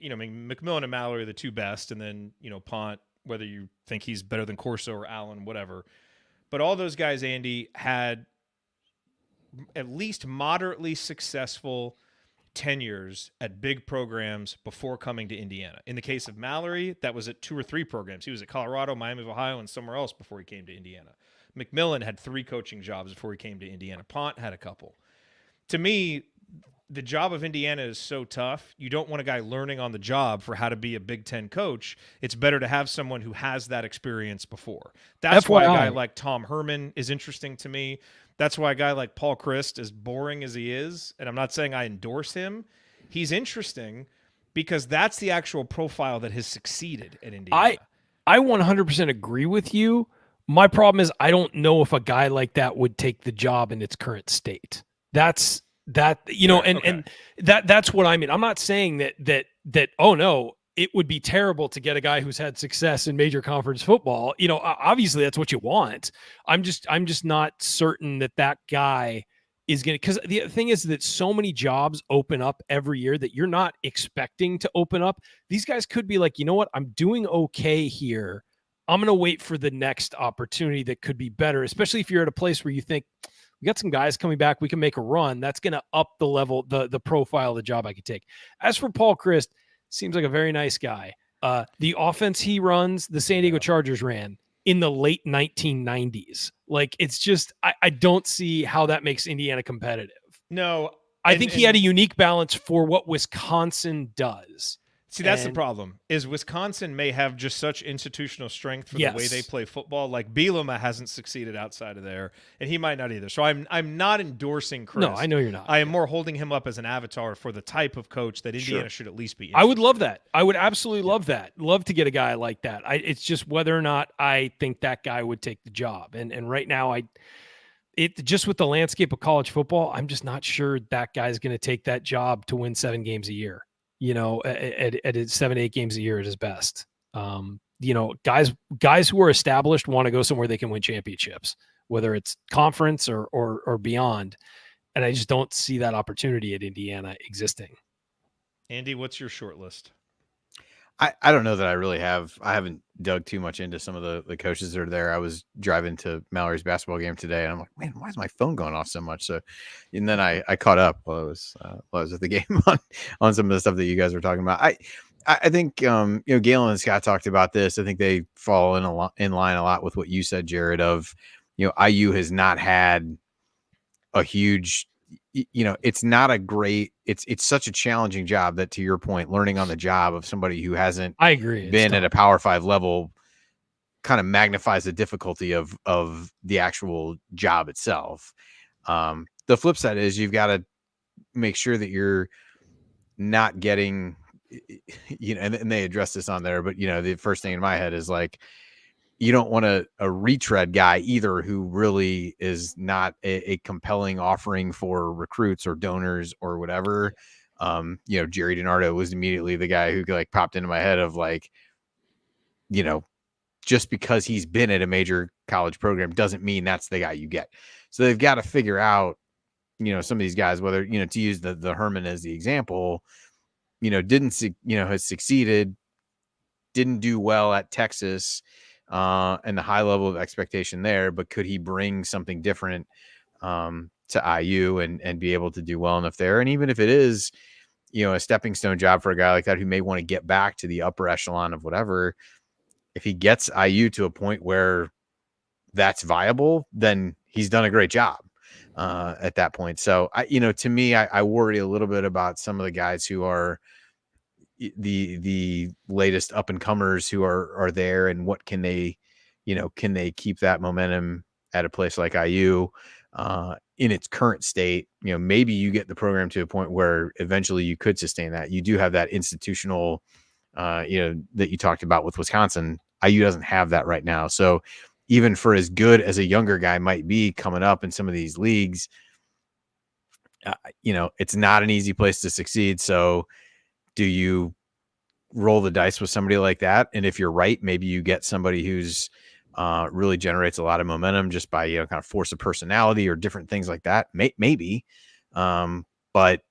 A: McMillan and Mallory are the two best, and then, Pont, whether you think he's better than Corso or Allen, whatever. But all those guys, Andy, had at least moderately successful tenures at big programs before coming to Indiana. In the case of Mallory, that was at 2 or 3 programs. He was at Colorado, Miami of Ohio, and somewhere else before he came to Indiana. McMillan had 3 coaching jobs before he came to Indiana. Pont had a couple. To me, the job of Indiana is so tough. You don't want a guy learning on the job for how to be a Big Ten coach. It's better to have someone who has that experience before. That's why a guy like Tom Herman is interesting to me. That's why a guy like Paul Chryst, as boring as he is, and I'm not saying I endorse him, he's interesting because that's the actual profile that has succeeded at Indiana.
E: I 100% agree with you. My problem is I don't know if a guy like that would take the job in its current state. That's what I mean. I'm not saying that oh no, it would be terrible to get a guy who's had success in major conference football. Obviously that's what you want. I'm just not certain that guy is going to, because the thing is that so many jobs open up every year that you're not expecting to open up. These guys could be like, you know what, I'm doing okay here. I'm going to wait for the next opportunity that could be better, especially if you're at a place where you think we got some guys coming back, we can make a run. That's going to up the level, the profile of the job I could take. As for Paul Chryst, seems like a very nice guy. The offense he runs, the San Diego Chargers ran in the late 1990s. Like, it's just, I don't see how that makes Indiana competitive.
A: No.
E: I think he had a unique balance for what Wisconsin does.
A: See, that's the problem, is Wisconsin may have just such institutional strength for the way they play football. Like, Bielema hasn't succeeded outside of there, and he might not either. So I'm not endorsing Chryst.
E: No, I know you're not.
A: I am more holding him up as an avatar for the type of coach that Indiana should at least be.
E: I would love that. I would absolutely love that. Love to get a guy like that. It's just whether or not I think that guy would take the job. And right now, just with the landscape of college football, I'm just not sure that guy's going to take that job to win 7 games a year. At 7, 8 games a year at his best. Guys who are established want to go somewhere they can win championships, whether it's conference or beyond. And I just don't see that opportunity at Indiana existing.
A: Andy, what's your short list?
F: I don't know that I really have. I haven't dug too much into some of the coaches that are there. I was driving to Mallory's basketball game today, and I'm like, man, why is my phone going off so much? So, and then I caught up while I was at the game on some of the stuff that you guys were talking about. I think Galen and Scott talked about this. I think they fall in line a lot with what you said, Jared. Of IU has not had a huge. It's not a great, it's such a challenging job that, to your point, learning on the job of somebody who hasn't been at a Power 5 level kind of magnifies the difficulty of the actual job itself. The flip side is you've got to make sure that you're not getting, and they address this on there, but the first thing in my head is like, you don't want a retread guy either who really is not a compelling offering for recruits or donors or whatever. Jerry DiNardo was immediately the guy who like popped into my head of like, just because he's been at a major college program doesn't mean that's the guy you get. So they've got to figure out, some of these guys, whether, to use the Herman as the example, has succeeded, didn't do well at Texas, and the high level of expectation there, but could he bring something different to IU and be able to do well enough there? And even if it is, a stepping stone job for a guy like that who may want to get back to the upper echelon of whatever, if he gets IU to a point where that's viable, then he's done a great job at that point. So to me, I worry a little bit about some of the guys who are the latest up and comers who are there, and what can they keep that momentum at a place like IU in its current state? Maybe you get the program to a point where eventually you could sustain that. You do have that institutional that you talked about with Wisconsin. IU doesn't have that right now. So even for as good as a younger guy might be coming up in some of these leagues, it's not an easy place to succeed. So do you roll the dice with somebody like that? And if you're right, maybe you get somebody who's really generates a lot of momentum just by, kind of force of personality or different things like that. Maybe. But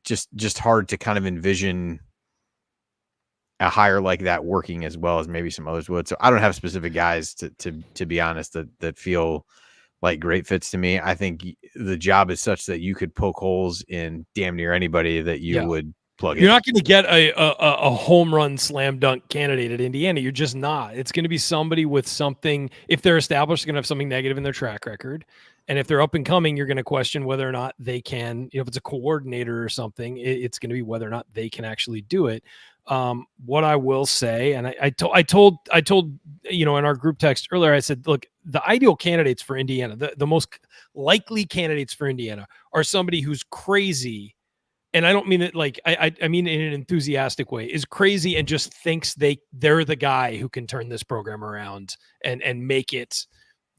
F: just hard to kind of envision a hire like that working as well as maybe some others would. So I don't have specific guys to be honest that feel like great fits to me. I think the job is such that you could poke holes in damn near anybody that you would plug in.
E: You're not going to get a home run slam dunk candidate at Indiana. You're just not. It's going to be somebody with something. If they're established, they're going to have something negative in their track record. And if they're up and coming, you're going to question whether or not they can, if it's a coordinator or something, it's going to be whether or not they can actually do it. What I will say, and I told, in our group text earlier, I said, look, the ideal candidates for Indiana, the most likely candidates for Indiana are somebody who's crazy. And I don't mean it like, I mean in an enthusiastic way, is crazy and just thinks they're the guy who can turn this program around and make it,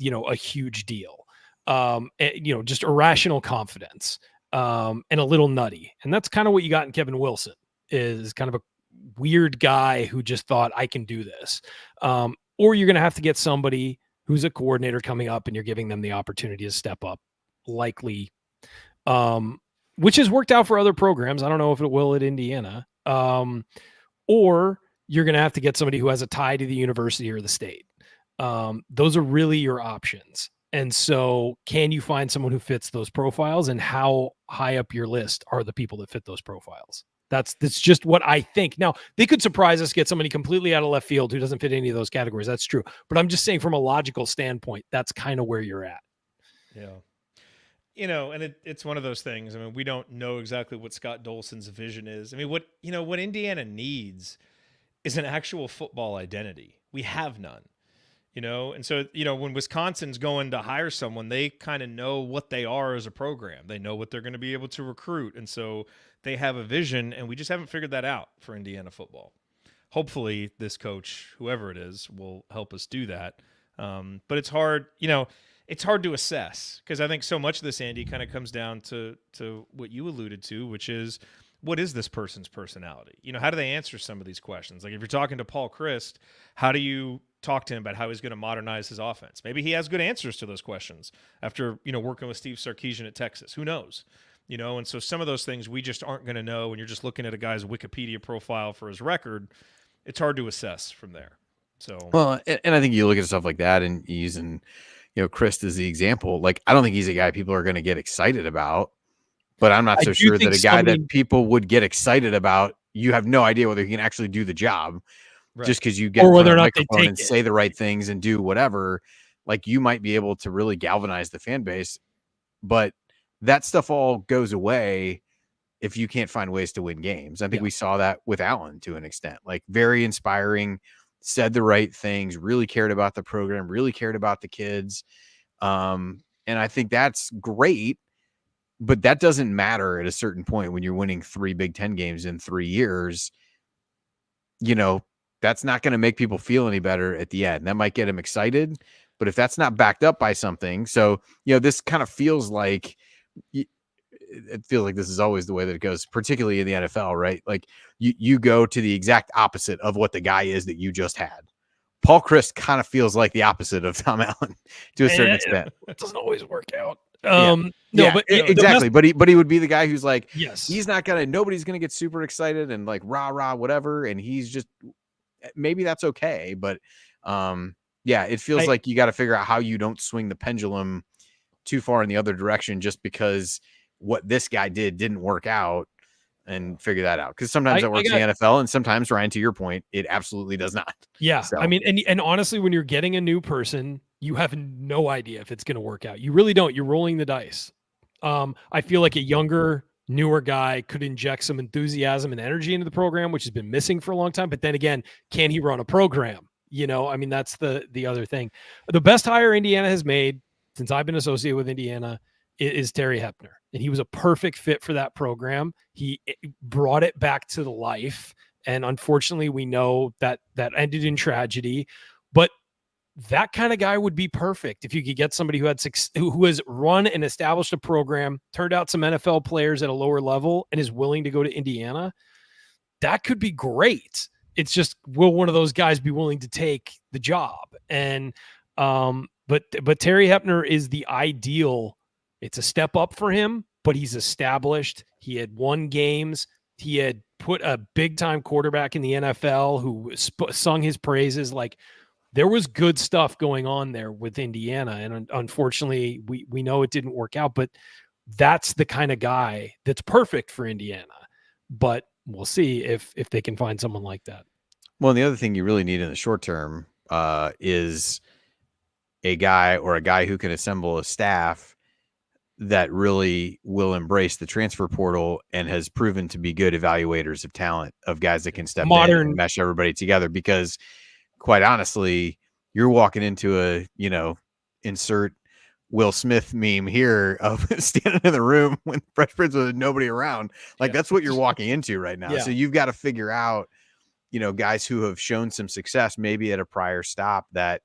E: a huge deal. Just irrational confidence, and a little nutty. And that's kind of what you got in Kevin Wilson, is kind of a weird guy who just thought, I can do this. Or you're going to have to get somebody who's a coordinator coming up and you're giving them the opportunity to step up, likely, which has worked out for other programs. I don't know if it will at Indiana. Or you're going to have to get somebody who has a tie to the university or the state. Those are really your options. And so can you find someone who fits those profiles, and how high up your list are the people that fit those profiles? That's just what I think. Now, they could surprise us, get somebody completely out of left field who doesn't fit any of those categories. That's true. But I'm just saying from a logical standpoint, that's kind of where you're at.
A: Yeah. And it's one of those things. I mean, we don't know exactly what Scott Dolson's vision is. I mean, what Indiana needs is an actual football identity. We have none. And so, when Wisconsin's going to hire someone, they kind of know what they are as a program. They know what they're going to be able to recruit. And so they have a vision, and we just haven't figured that out for Indiana football. Hopefully this coach, whoever it is, will help us do that. But it's hard, it's hard to assess, because I think so much of this, Andy, kind of comes down to what you alluded to, which is, what is this person's personality? How do they answer some of these questions? Like if you're talking to Paul Christ, how do you talk to him about how he's going to modernize his offense? Maybe he has good answers to those questions after, working with Steve Sarkisian at Texas. Who knows? And so some of those things we just aren't going to know when you're just looking at a guy's Wikipedia profile for his record. It's hard to assess from there. So,
F: well, and I think you look at stuff like that and using, Christ as the example. Like, I don't think he's a guy people are going to get excited about, but I'm not so sure that a guy that people would get excited about, you have no idea whether he can actually do the job. Right. Just because you get
E: or whether or not they take
F: and say the right things and do whatever, like you might be able to really galvanize the fan base, but that stuff all goes away if you can't find ways to win games. I think we saw that with Allen to an extent, like very inspiring, said the right things, really cared about the program, really cared about the kids. And I think that's great, but that doesn't matter at a certain point when you're winning 3 Big Ten games in 3 years. That's not going to make people feel any better at the end. That might get them excited, but if that's not backed up by something, so, this kind of feels like, it feels like this is always the way that it goes, particularly in the NFL, right? Like you go to the exact opposite of what the guy is that you just had. Paul Christ kind of feels like the opposite of Tom Allen to a certain extent.
E: It doesn't always work out.
F: But exactly. But he would be the guy who's like,
E: yes,
F: he's not nobody's gonna get super excited and like rah whatever, and he's just, maybe that's okay, but it feels like you got to figure out how you don't swing the pendulum too far in the other direction just because what this guy didn't work out, and figure that out, because sometimes it works in the NFL, and sometimes, Ryan, to your point, it absolutely does not.
E: Yeah, so. I mean, and honestly, when you're getting a new person, you have no idea if it's going to work out. You really don't. You're rolling the dice. I feel like a younger, newer guy could inject some enthusiasm and energy into the program, which has been missing for a long time. But then again, can he run a program? I mean, that's the other thing. The best hire Indiana has made since I've been associated with Indiana is Terry Hepner. And he was a perfect fit for that program. He brought it back to the life. And unfortunately, we know that ended in tragedy. But that kind of guy would be perfect if you could get somebody who has run and established a program, turned out some NFL players at a lower level, and is willing to go to Indiana. That could be great. It's just, will one of those guys be willing to take the job? And but Terry Hepner is the ideal. It's a step up for him, but he's established. He had won games. He had put a big time quarterback in the NFL who sung his praises. Like, there was good stuff going on there with Indiana. And unfortunately, we know it didn't work out, but that's the kind of guy that's perfect for Indiana. But we'll see if they can find someone like that.
F: Well, and the other thing you really need in the short term is a guy who can assemble a staff that really will embrace the transfer portal and has proven to be good evaluators of talent, of guys that can step in and mesh everybody together. Because quite honestly, you're walking into a, insert Will Smith meme here of standing in the room when Fresh Prince with nobody around. Like, that's what you're walking into right now. Yeah. So you've got to figure out, guys who have shown some success, maybe at a prior stop, that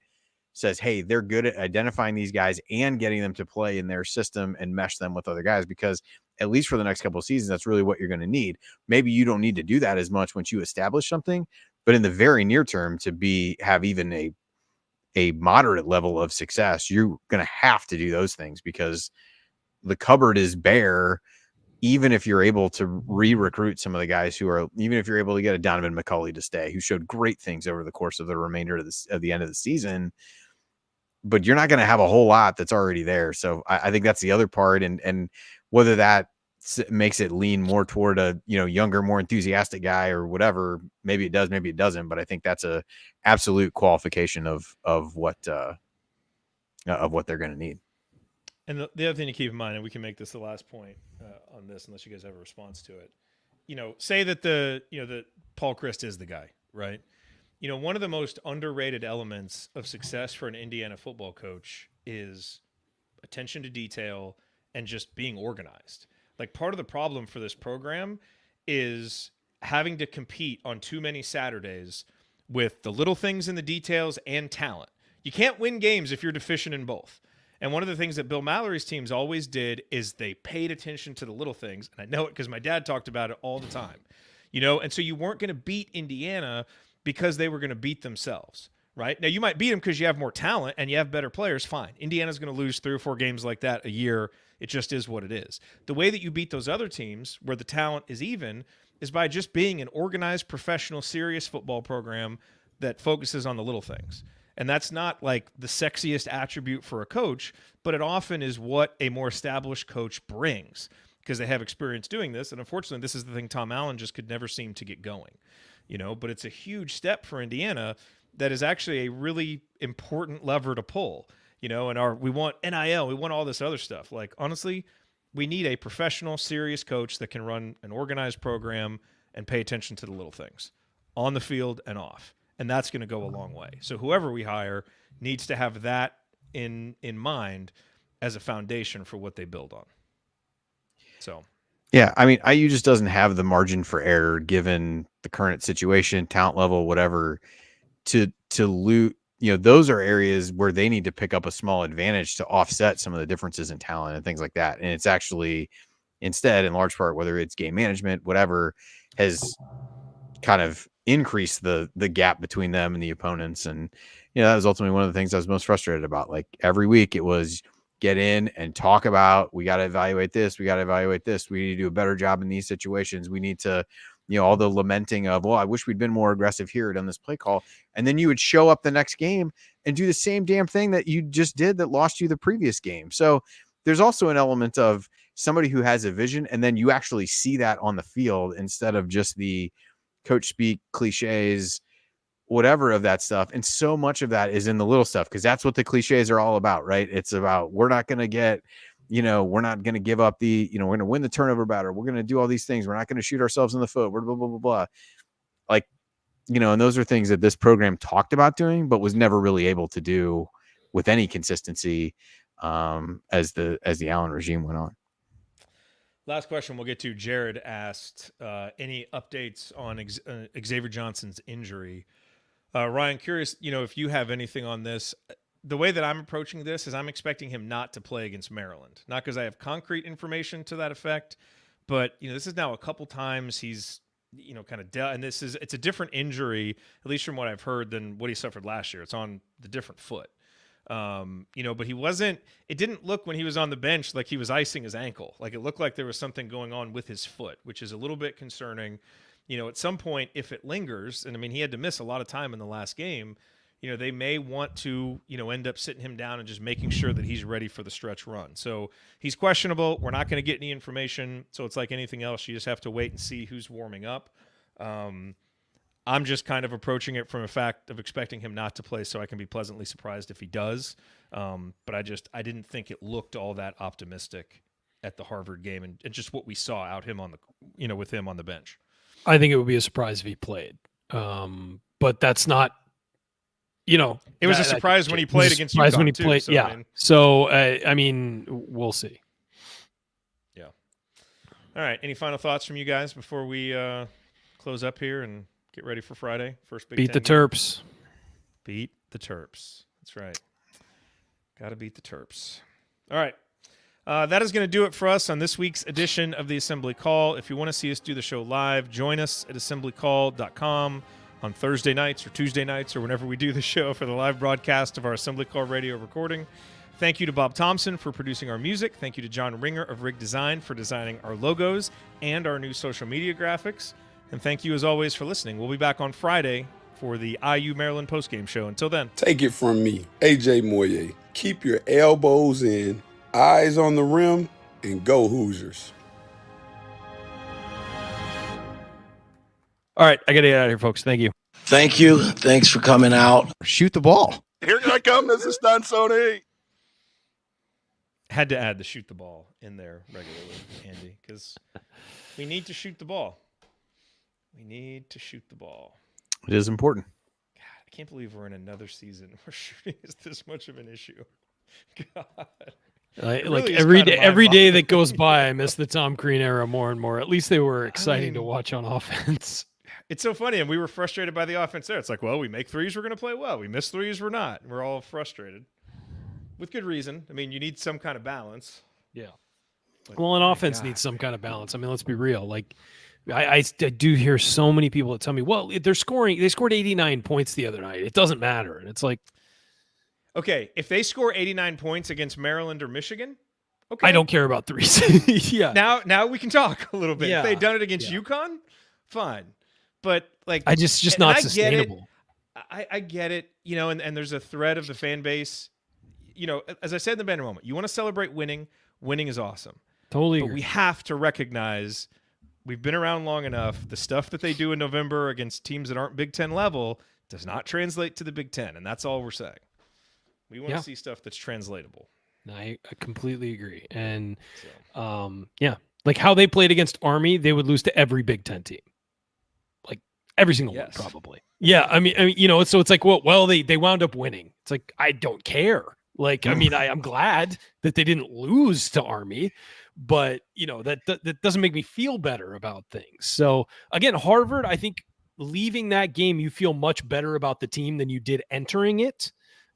F: says, hey, they're good at identifying these guys and getting them to play in their system and mesh them with other guys, because at least for the next couple of seasons, that's really what you're going to need. Maybe you don't need to do that as much once you establish something, but in the very near term, to have even a moderate level of success, you're going to have to do those things, because the cupboard is bare. Even if you're able to re-recruit some of the guys even if you're able to get a Donovan McCulley to stay, who showed great things over the course of the remainder of the end of the season, but you're not going to have a whole lot that's already there. So I think that's the other part. And whether that makes it lean more toward a, younger, more enthusiastic guy or whatever, maybe it does, maybe it doesn't, but I think that's a absolute qualification of what they're going to need.
A: And the other thing to keep in mind, and we can make this the last point on this, unless you guys have a response to it, say that that Paul Christ is the guy, right? One of the most underrated elements of success for an Indiana football coach is attention to detail and just being organized. Like, part of the problem for this program is having to compete on too many Saturdays with the little things in the details and talent. You can't win games if you're deficient in both. And one of the things that Bill Mallory's teams always did is they paid attention to the little things. And I know it because my dad talked about it all the time, and so you weren't going to beat Indiana because they were going to beat themselves, right? Now, you might beat them because you have more talent and you have better players, fine. Indiana's going to lose 3 or 4 games like that a year. It just is what it is. The way that you beat those other teams where the talent is even is by just being an organized, professional, serious football program that focuses on the little things. And that's not like the sexiest attribute for a coach, but it often is what a more established coach brings, because they have experience doing this. And unfortunately, this is the thing Tom Allen just could never seem to get going, but it's a huge step for Indiana that is actually a really important lever to pull, and we want NIL, we want all this other stuff. Like, honestly, we need a professional, serious coach that can run an organized program and pay attention to the little things on the field and off. And that's going to go a long way. So whoever we hire needs to have that in mind as a foundation for what they build on. So,
F: yeah, I mean, IU just doesn't have the margin for error given the current situation, talent level, whatever, to loot. Those are areas where they need to pick up a small advantage to offset some of the differences in talent and things like that. And it's actually, instead, in large part, whether it's game management, whatever, has kind of increase the gap between them and the opponents. And that was ultimately one of the things I was most frustrated about. Like, every week it was get in and talk about, we got to evaluate this, we need to do a better job in these situations, we need to, all the lamenting of, well, I wish we'd been more aggressive here on this play call. And then you would show up the next game and do the same damn thing that you just did that lost you the previous game. So there's also an element of somebody who has a vision, and then you actually see that on the field instead of just the coach speak cliches, whatever of that stuff. And so much of that is in the little stuff, because that's what the cliches are all about, right? It's about, we're not going to get, we're not going to give up the, we're going to win the turnover battle. We're going to do all these things. We're not going to shoot ourselves in the foot. We're blah, blah, blah, blah. Like, and those are things that this program talked about doing, but was never really able to do with any consistency. as the Allen regime went on.
A: Last question we'll get to. Jared asked any updates on Xavier Johnson's injury. Ryan, curious, if you have anything on this. The way that I'm approaching this is I'm expecting him not to play against Maryland. Not because I have concrete information to that effect, but this is now a couple times he's kind of dealt, and it's a different injury, at least from what I've heard, than what he suffered last year. It's on the different foot. But it didn't look when he was on the bench like he was icing his ankle. Like it looked like there was something going on with his foot, which is a little bit concerning. At some point, if it lingers, and I mean, he had to miss a lot of time in the last game, they may want to, end up sitting him down and just making sure that he's ready for the stretch run. So he's questionable. We're not going to get any information. So it's like anything else. You just have to wait and see who's warming up. I'm just kind of approaching it from a fact of expecting him not to play so I can be pleasantly surprised if he does. But I didn't think it looked all that optimistic at the Harvard game and just what we saw out him on the, with him on the bench.
E: I think it would be a surprise if he played. But that's not,
A: it was a surprise when he played against UConn
E: when he
A: too,
E: played.
A: so,
E: yeah. So, we'll see.
A: Yeah. All right. Any final thoughts from you guys before we close up here and get ready for Friday? First Big
E: Beat
A: Ten
E: the
A: game?
E: Terps.
A: Beat the Terps. That's right. Got to beat the Terps. All right. That is going to do it for us on this week's edition of the Assembly Call. If you want to see us do the show live, join us at assemblycall.com on Thursday nights or Tuesday nights or whenever we do the show for the live broadcast of our Assembly Call radio recording. Thank you to Bob Thompson for producing our music. Thank you to John Ringer of Rig Design for designing our logos and our new social media graphics. And thank you, as always, for listening. We'll be back on Friday for the IU Maryland postgame show. Until then.
I: Take it from me, AJ Moye. Keep your elbows in, eyes on the rim, and go Hoosiers.
E: All right. I got to get out of here, folks. Thank you.
J: Thank you. Thanks for coming out.
F: Shoot the ball.
I: Here I come, Mrs. Stansoni.
A: Had to add the shoot the ball in there regularly, Andy, because we need to shoot the ball. We need to shoot the ball.
F: It is important.
A: God, I can't believe we're in another season where shooting is this much of an issue. God.
E: Every day that goes by, I miss the Tom Crean era more and more. At least they were exciting to watch on offense.
A: It's so funny, and we were frustrated by the offense there. It's like, well, we make threes, we're going to play well. We miss threes, we're not. We're all frustrated. With good reason. I mean, you need some kind of balance.
E: Yeah. But, well, an offense needs some kind of balance. I mean, let's be real. Like, I do hear so many people that tell me, well, they scored 89 points the other night. It doesn't matter. And it's like,
A: okay, if they score 89 points against Maryland or Michigan, okay.
E: I don't care about threes. Yeah.
A: Now we can talk a little bit.
E: Yeah.
A: If they'd done it against UConn, fine. But like,
E: I just not sustainable.
A: I get it, and there's a thread of the fan base. As I said in the banner moment, you want to celebrate winning. Winning is awesome.
E: Totally agree.
A: But we have to recognize we've been around long enough. The stuff that they do in November against teams that aren't Big Ten level does not translate to the Big Ten, and that's all we're saying. We want to see stuff that's translatable.
E: I completely agree. And like how they played against Army, they would lose to every Big Ten team. Like every single one, probably. Yeah, I mean, so it's like, well, they wound up winning. It's like, I don't care. Like, I mean, I'm glad that they didn't lose to Army, but that doesn't make me feel better about things. So again, Harvard, I think leaving that game, you feel much better about the team than you did entering it.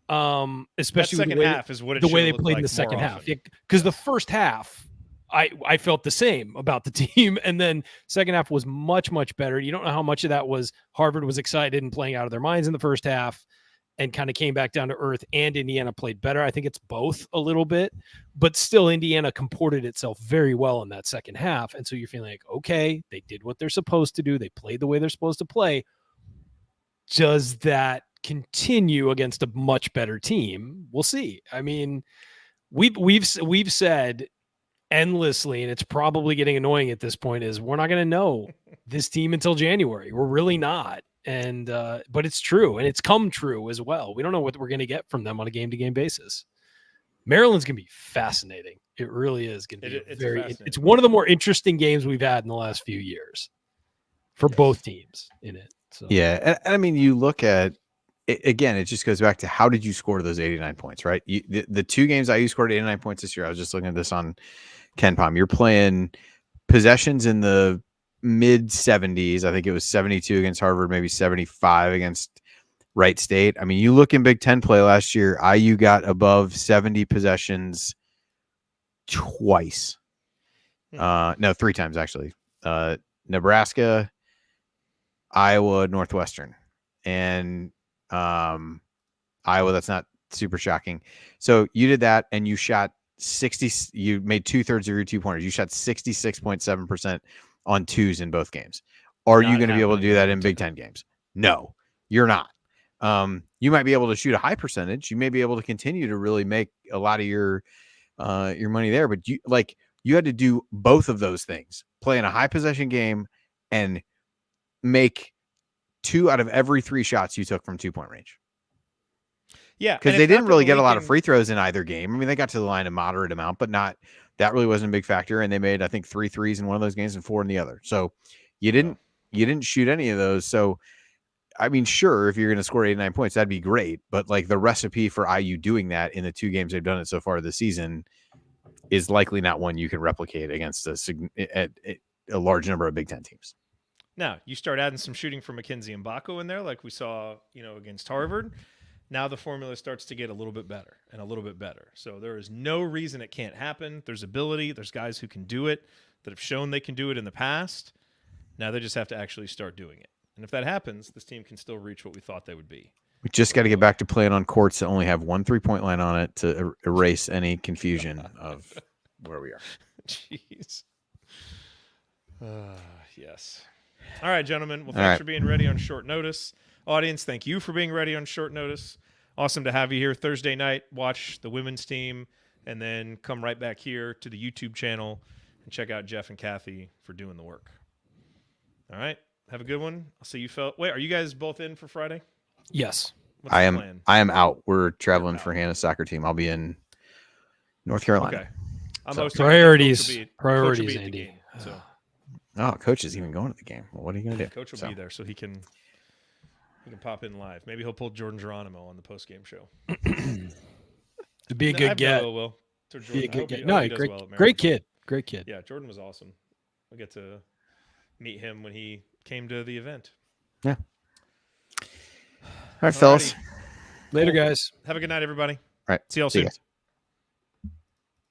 E: Especially
A: that second half is what
E: the way they played in the second half. Because the first half, I felt the same about the team, and then second half was much, much better. You don't know how much of that was Harvard was excited and playing out of their minds in the first half and kind of came back down to earth, and Indiana played better. I think it's both a little bit, but still Indiana comported itself very well in that second half. And so you're feeling like, okay, they did what they're supposed to do. They played the way they're supposed to play. Does that continue against a much better team? We'll see. I mean, we've said endlessly, and it's probably getting annoying at this point, is we're not going to know this team until January. We're really not. And but it's true, and it's come true as well. We don't know what we're going to get from them on a game-to-game basis. Maryland's going to be fascinating. It really is going to be it's one of the more interesting games we've had in the last few years for both teams in it. So.
F: Yeah, and I mean, you look at again, it just goes back to how did you score those 89 points, right? The 2 games IU scored 89 points this year. I was just looking at this on KenPom. You're playing possessions in the mid 70s. I think it was 72 against Harvard, maybe 75 against Wright State. I mean, you look in Big Ten play last year, IU got above 70 possessions twice. No, 3 times actually. Nebraska, Iowa, Northwestern, and Iowa. That's not super shocking. So you did that, and you shot 60. You made 2/3 of your 2-pointers. You shot 66.7% on 2s in both games. Are you going to be able to do that in Big Ten games? No, you're not. You might be able to shoot a high percentage. You may be able to continue to really make a lot of your money there, but you had to do both of those things: play in a high possession game and make 2 out of every 3 shots you took from 2-point range.
A: Yeah,
F: because they didn't really get a lot of free throws in either game. I mean, they got to the line a moderate amount, but that really wasn't a big factor. And they made, I think, 3 threes in one of those games and 4 in the other. So you didn't shoot any of those. So I mean, sure, if you're going to score 89 points, that'd be great. But like the recipe for IU doing that in the 2 games they've done it so far this season is likely not one you can replicate against a large number of Big Ten teams.
A: Now you start adding some shooting from McKenzie and Baco in there, like we saw, against Harvard. Now the formula starts to get a little bit better and a little bit better. So there is no reason it can't happen. There's ability. There's guys who can do it that have shown they can do it in the past. Now they just have to actually start doing it. And if that happens, this team can still reach what we thought they would be.
F: We just got to get back to playing on courts that only have 1 3-point line on it to erase any confusion of where we are.
A: Jeez. Yes. All right, gentlemen. Well, thanks for being ready on short notice. Audience, thank you for being ready on short notice. Awesome to have you here Thursday night. Watch the women's team and then come right back here to the YouTube channel and check out Jeff and Kathy for doing the work. All right. Have a good one. I'll see you, Wait, are you guys both in for Friday?
E: Yes.
A: What's the plan?
F: I am out. We're traveling for Hannah's soccer team. I'll be in North Carolina.
A: Okay. I'm hosting.
E: Priorities,
A: Andy.
E: Andy.
A: So.
F: Oh, coach is even going to the game. Well, what are you going to do?
A: Coach will be there, so he can pop in live. Maybe he'll pull Jordan Geronimo on the post-game show.
E: It'd be a good get.
A: Will.
E: Be a good get. No, great kid. Great kid.
A: Yeah, Jordan was awesome. I get to meet him when he came to the event.
F: Yeah. All right, fellas.
E: Later, guys.
A: Have a good night, everybody.
F: All right.
A: See y'all soon.
F: Guys.